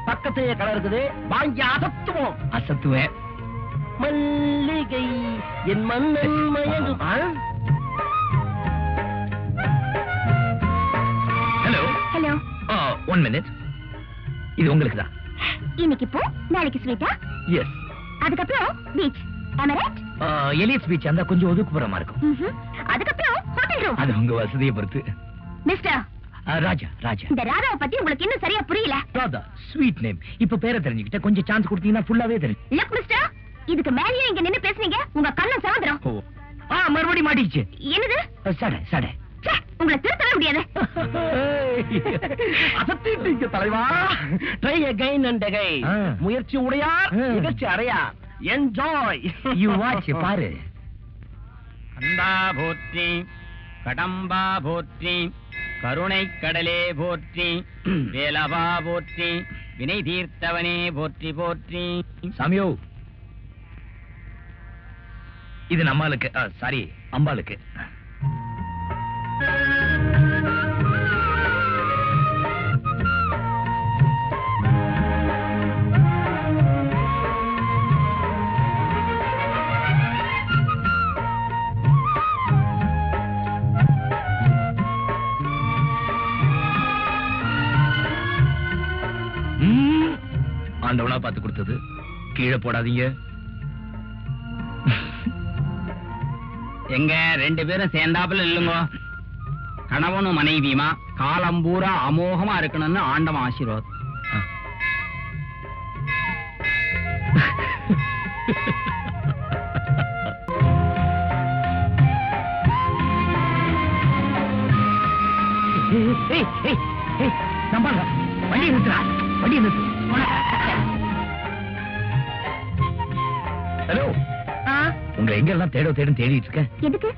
பக்கத்தையே கடை இருக்குது, வாங்கி அசத்துவோம். அசத்துவேன். மல்லிகை என் மன்னன் மயங்கும். Hello hello. 1 மினிட். இது உங்களுக்கு தான். இன்னைக்கு போ, நாளைக்கு ஸ்வீட்டா? எஸ். அதுக்கப்புறம் beach. Am I right? Elliot's beach அந்த கொஞ்சம் ஒதுக்குப்புறமா இருக்கும். அதுக்கப்புறம் ஹோட்டல் ரூம். அது உங்க வசதியை பொறுத்து. மிஸ்டர் ராஜா. ராஜா. இந்த ராதாவை பத்தி உங்களுக்கு இன்னும் சரியா புரியல. Radha sweet name. இப்ப பேரை தெரிஞ்சுக்கிட்ட கொஞ்சம் சான்ஸ் கொடுத்தீங்கன்னா ஃபுல்லாவே தெரியும். லுக் மிஸ்டர், இதுக்கு மேலயே இங்க நின்னு பேசுனீங்க, உங்க கண்ணம் சாந்திரம். மறுபடியும் மாட்டிச்சு. என்னது? சடை. உங்களை திருத்தவே முடியாது. அசத்திட்டீங்க தலைவா. Try again and again. முயற்சி உடையா, நிகழ்ச்சி அறையா. என்ஜாய். யூ வாட்ச் பாரு. கண்டா போற்றி, கடம்பா போற்றி, கருணை கடலே போற்றி, வேலவா போற்றி, வினை தீர்த்தவனே போற்றி போற்றி. சாமியோ, இது நம்மளுக்கு, சாரி அம்பாளுக்கு. ஆண்டவனா பார்த்து கொடுத்தது. கீழே போடாதீங்க. எங்க 2 பேரும் சேர்ந்தாப்புல இல்லுங்க. கணவனும் மனைவியுமா காலம் பூரா அமோகமா இருக்கணும்னு ஆண்டவன் ஆசீர்வாதம். வண்டியை நிறுத்துறா, வண்டியை நிறுத்து. ஹலோ, உங்களை எங்க எல்லாம் தேடிட்டு இருக்கேன். எதுக்கு?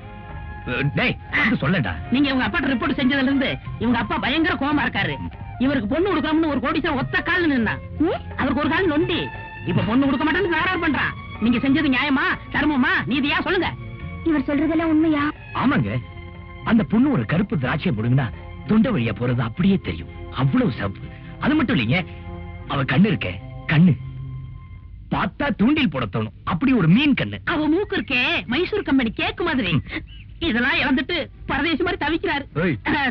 டேய், சொல்லடா. நீங்க இவங்க அப்பாட்ட ரிப்போர்ட் செஞ்சதுல இருந்து இவங்க அப்பா பயங்கர கோவமா இருக்காரு. இவருக்கு பொண்ணு கொடுக்கணும்னு ஒரு கோடீஸ்வரன் ஒத்த கால்ல நின்னா. அவருக்கு ஒரு கால் நொண்டி. இப்ப பொண்ணு கொடுக்க மாட்டேன்னு வேறார் பண்றான். நீங்க செஞ்சது நியாயமா, தர்மமா, நீதியா சொல்லுங்க. இவர் சொல்றதெல்லாம் உண்மையா? ஆமாங்க, அந்த பொண்ணு ஒரு கருப்பு திராட்சை போடுங்கன்னா தொண்டை வழியா போறது அப்படியே தெரியும். அவ்வளவு சிவப்பு. அது மட்டும் இல்லைங்க, அவ கண்ணு இருக்க கண்ணு பார்த்தா தூண்டில் போட தோணும். அப்படி ஒரு மீன் கண்ணு. அவ மூக்கு இருக்கே மைசூர் கம்பெனி கேக்கு மாதிரி. இதெல்லாம் இழந்துட்டு பரதேசி மாதிரி தவிக்கிறாரு.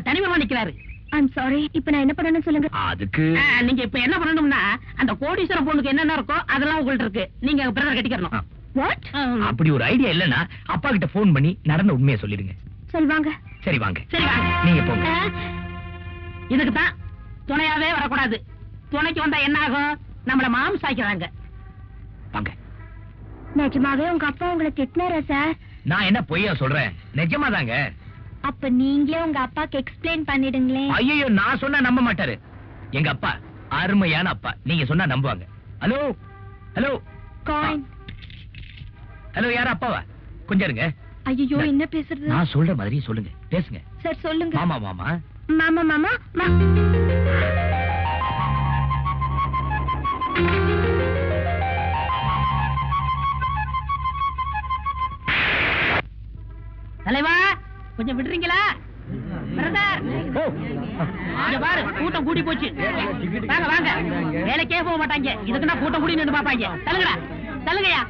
தனிமையா நிக்கிறாரு. I'm sorry. இப்ப நான் என்ன பண்ணணும் சொல்லுங்க. அதுக்கு நீங்க இப்ப என்ன பண்ணணும்னா அந்த கோடீஸ்வரன் பொண்ணுக்கு என்னென்ன இருக்கோ அதெல்லாம் உங்கள்ட்ட இருக்கு. நீங்க பிரதர் கட்டிக்கணும். வாட்? அப்படி ஒரு ஐடியா இல்லன்னா அப்பா கிட்ட போன் பண்ணி நடந்த உண்மையை சொல்லிடுங்க. சொல்வாங்க. சரி வாங்க. சரி வாங்க. நீங்க போங்க. இதுக்கு தான் துணையாவே வரக்கூடாது. துணைக்கு வந்தா என்ன ஆகும்? நம்மள மாம்சாக்கிறாங்க. வாங்க. நிஜமாவே உங்க அப்பா உங்களை திட்டினாரா சார்? நான் என்ன பொய்யா சொல்றேன்? நிஜமாதாங்க. அப்ப நீங்களே உங்க அப்பாக்கு எக்ஸ்பிளைன் பண்ணிடுங்களேன். ஐயோ, நான் சொன்னா நம்ப மாட்டாரு. எங்க அப்பா அருமையான அப்பா. நீங்க சொன்னா நம்புவாங்க. Hello hello coin. ஹலோ, யார அப்பாவா? கொஞ்சம் இருங்க. ஐயோ, என்ன பேசுறது? நான் சொல்ற மாதிரி சொல்லுங்க, பேசுங்க. சார் சொல்லுங்க. மாமா மாமா மாமா மாமா தலைவா, கொஞ்சம் விடுறீங்களா? பிரதர், இங்க பாரு, கூட்டம் கூடி போச்சு. வாங்க வாங்க. வேலைக்கே போக மாட்டாங்க. இதுக்குன்னா கூட்டம் கூடி நின்று பாப்பாங்க. தள்ளுங்கடா, தள்ளுங்கயா,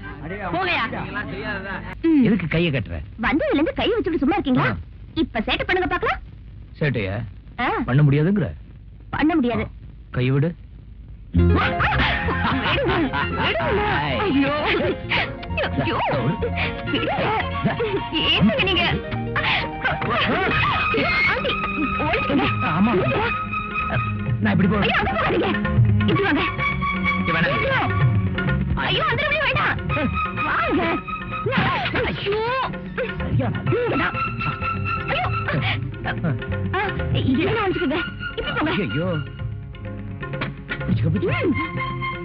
போகையா. எதுக்கு கையை கட்டுற? வந்ததுல இருந்து கை வச்சுட்டு சும்மா இருக்கீங்களா? இப்ப சேட்டை பண்ணுங்க பாக்கலாம். சேட்டையா பண்ண முடியாதுங்கிற? பண்ண முடியாது. கை விடு. ஐயோ, என்னங்க நீங்க? ஆமா, நான் இப்படி போறேன். இப்படி வாங்க. ஐயோ, அந்த வேண்டாம். வாங்க. ஐயோ, ஐயோ,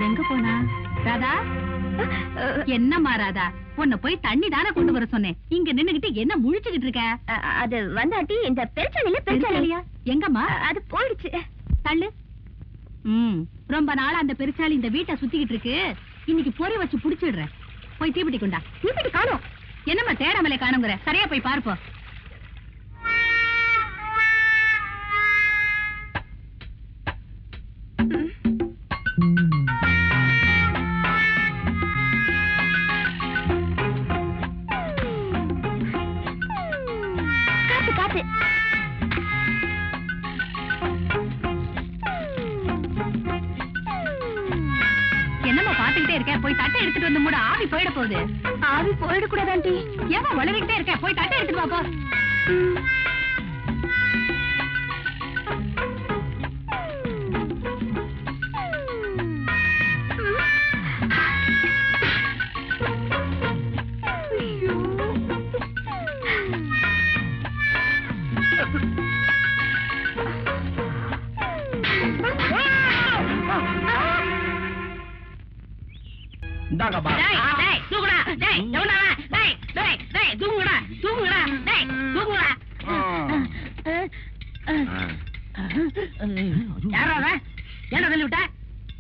எங்க போனா? ராதா, என்னம்மா ராதா, உன்னை போய் தண்ணி தானே கொண்டு வர சொன்னேன். இங்க நின்னுகிட்டு என்ன முழிச்சுக்கிட்டு இருக்க? அது வந்தாட்டி இந்த பெருச்சாலியா எங்கம்மா? அது போயிடுச்சு. தள்ளு. ரொம்ப நாளா அந்த பெருச்சாளி இந்த வீட்டை சுத்திக்கிட்டு இருக்கு. இன்னைக்கு பொறி வச்சு புடிச்சிடுறேன். போய் தீப்பெட்டி கொண்டா. தீப்பெட்டி காணோம். என்னம்மா தேடாமலே காணுங்கிற? சரியா போய் பார்ப்போம். காத்து காத்து. என்னம்மா பாத்துக்கிட்டே இருக்க? போய் தட்டை எடுத்துட்டு வந்து மூட. ஆவி போயிட போகுது. ஆவி போயிடக்கூடாது ஆண்டி. ஏமா வளரிக்கிட்டே இருக்க? போய் தட்டை எடுத்துட்டு வாப்பா.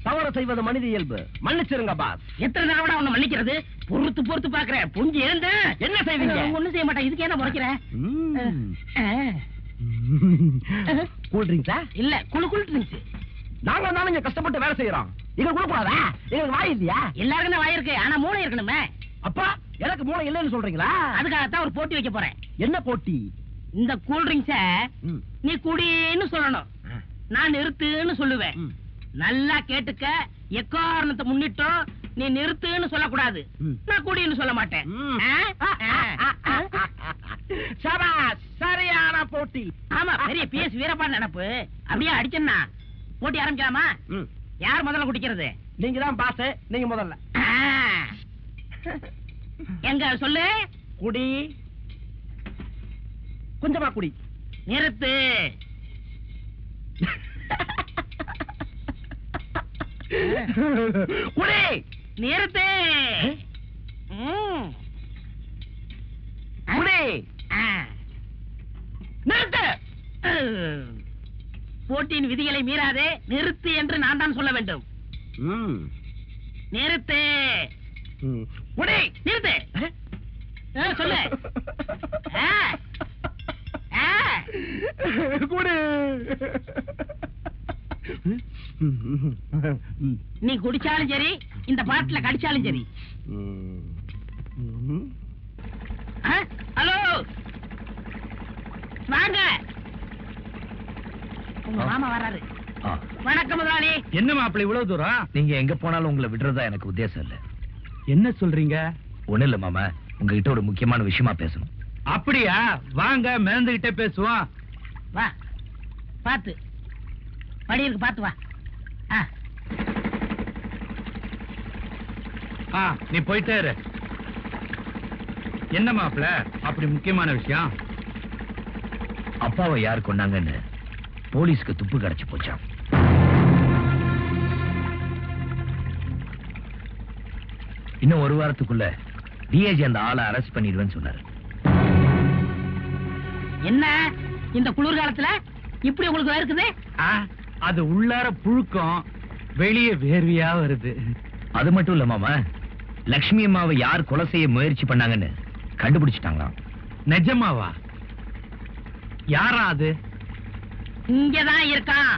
தவறு செய்வது மனித இயல்பு. மன்னிச்சிருங்க பாஸ். எத்தனை தடவை உன்னை மன்னிக்கிறது? பொறுத்து பொறுத்து பாக்குறேன். புரிஞ்சு எழுந்த என்ன செய்வீங்க? ஒண்ணும் செய்ய மாட்டேன். இதுக்கு என்ன முறைக்கிற? கூல் ட்ரிங்க்ஸா? இல்ல, குழு குழு ட்ரிங்க்ஸ். நாங்க தானே இங்க கஷ்டப்பட்டு வேலை செய்யறோம். இங்க கூடாதா? எங்களுக்கு வாய் இல்லையா? எல்லாருக்கும் வாய் இருக்கு, ஆனா மூளை இருக்கணுமே. அப்பா, எனக்கு மூளை இல்லைன்னு சொல்றீங்களா? அதுக்காகத்தான் ஒரு போட்டி வைக்க போறேன். என்ன போட்டி? இந்த கூல் ட்ரிங்க்ஸ நீ குடின்னு சொல்லணும், நான் நிறுத்துன்னு சொல்லுவேன். நல்லா கேட்டுக்க, எக்காரணத்தை முன்னிட்டோ நீ நிறுத்துன்னு சொல்லக்கூடாது. நான் கூடின்னு சொல்ல மாட்டேன். சரியான போட்டி. ஆமா, பெரிய பிஎஸ் வீரப்பான் நினப்பு. அப்படியே அடிச்சேன்னா போட்டி ஆரம்பிக்கலாமா? யார் முதல்ல குடிக்கிறது? நீங்க தான் பாஸ், நீங்க முதல்ல. எங்க சொல்லு. குடி, கொஞ்சமா குடி. நிறுத்து. குடி, நிறுத்து. குடி, ஆ. நிறுத்து. போட்டியின் விதிகளை மீறாதே. நிறுத்து என்று நான் தான் சொல்ல வேண்டும். நிறுத்து. குடி, நிறுத்து. சொல்லு. குடி. நீ குடிச்சாலும் சரி, இந்த பாட்டுல கடிச்சாலும் சரி. ஹலோ, வாங்க. உங்க மாமா வராரு. வணக்கம் முதலாளி. என்ன மாப்பிள்ள இவ்வளவு தூரம்? நீங்க எங்க போனாலும் உங்களை விடுறதா எனக்கு உத்தேசம் இல்ல. என்ன சொல்றீங்க? ஒண்ணு இல்ல மாமா, உங்ககிட்ட ஒரு முக்கியமான விஷயமா பேசணும். அப்படியா? வாங்க, மேந்துகிட்டே பேசுவோம். வா, பாத்து படி இருக்கு, பாத்து வா. நீ போயிட்டே இரு. என்ன மாப்பிள்ள அப்படி முக்கியமான விஷயம்? அப்பாவை யார் கொண்டாங்கன்னு போலீஸ்க்கு துப்பு கிடைச்சு போச்சாம். இன்னும் ஒரு வாரத்துக்குள்ள டிஐஜி அந்த ஆளை அரெஸ்ட் பண்ணிடுவேன்னு சொன்னாரு. என்ன இந்த குளிர்காலத்துல இப்படி உங்களுக்கு இருக்குது? அது உள்ளார புழுக்கம், வெளியே வேர்வையா வருது. அது மட்டும் இல்ல மாமா, லட்சுமி அம்மாவை யார் கொலை செய்ய முயற்சி பண்ணாங்கன்னு கண்டுபிடிச்சிட்டாங்களாம். நிஜமாவா? யாரா அது? இங்கதான் இருக்கான்.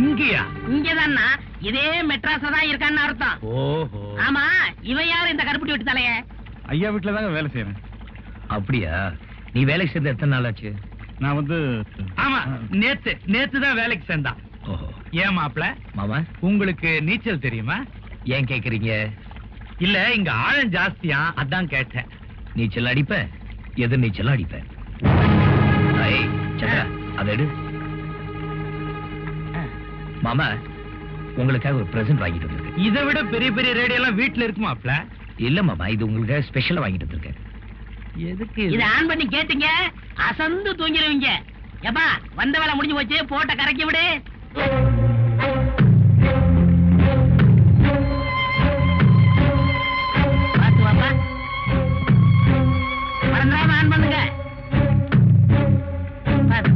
இங்கயா? இங்கதான். இதே மெட்ராஸ்ல தான் இருக்கான்னு அர்த்தம். ஓஹோ. ஆமா, இவன் யாரு இந்த கருப்பட்டி விட்டு தலைய? ஐயா வீட்டுல தாங்க வேலை செய்யறேன். அப்படியா? நீ வேலைக்கு சேர்ந்து எத்தனை நாள் ஆச்சு? நான் வந்து ஆமா, நேத்து தான் வேலைக்கு சேர்ந்தான். ஓஹோ. ஏன் மாப்பிள, மாமா உங்களுக்கு நீச்சல் தெரியுமா? ஏன் கேக்குறீங்க? இல்ல, இங்க ஆழம் ஜாஸ்தியா, அதான் கேட்டேன். நீச்சல் அடிப்பேன், எதிர் நீச்சல் அடிப்பேன். சந்திரா, அதை எடு. மாமா, உங்களுக்காக ஒரு பிரசன்ட் வாங்கிட்டு வந்திருக்கேன். இதை விட பெரிய பெரிய ரேடியோ எல்லாம் வீட்டுல இருக்கு மாப்பிள. இல்ல மாமா, இது உங்களுக்காக ஸ்பெஷலா வாங்கிட்டு வந்திருக்கேன். எதுக்கு? இத ஆன் பண்ணி கேட்டீங்க, அசந்து தூங்கிடுவீங்க. எப்பா, வந்த வேலை முடிஞ்சு போச்சு, போட்ட கரைக்கி விடு. பாத்து வாப்பா, மறந்துடாம ஆன் பண்ணுங்க. பாத்து.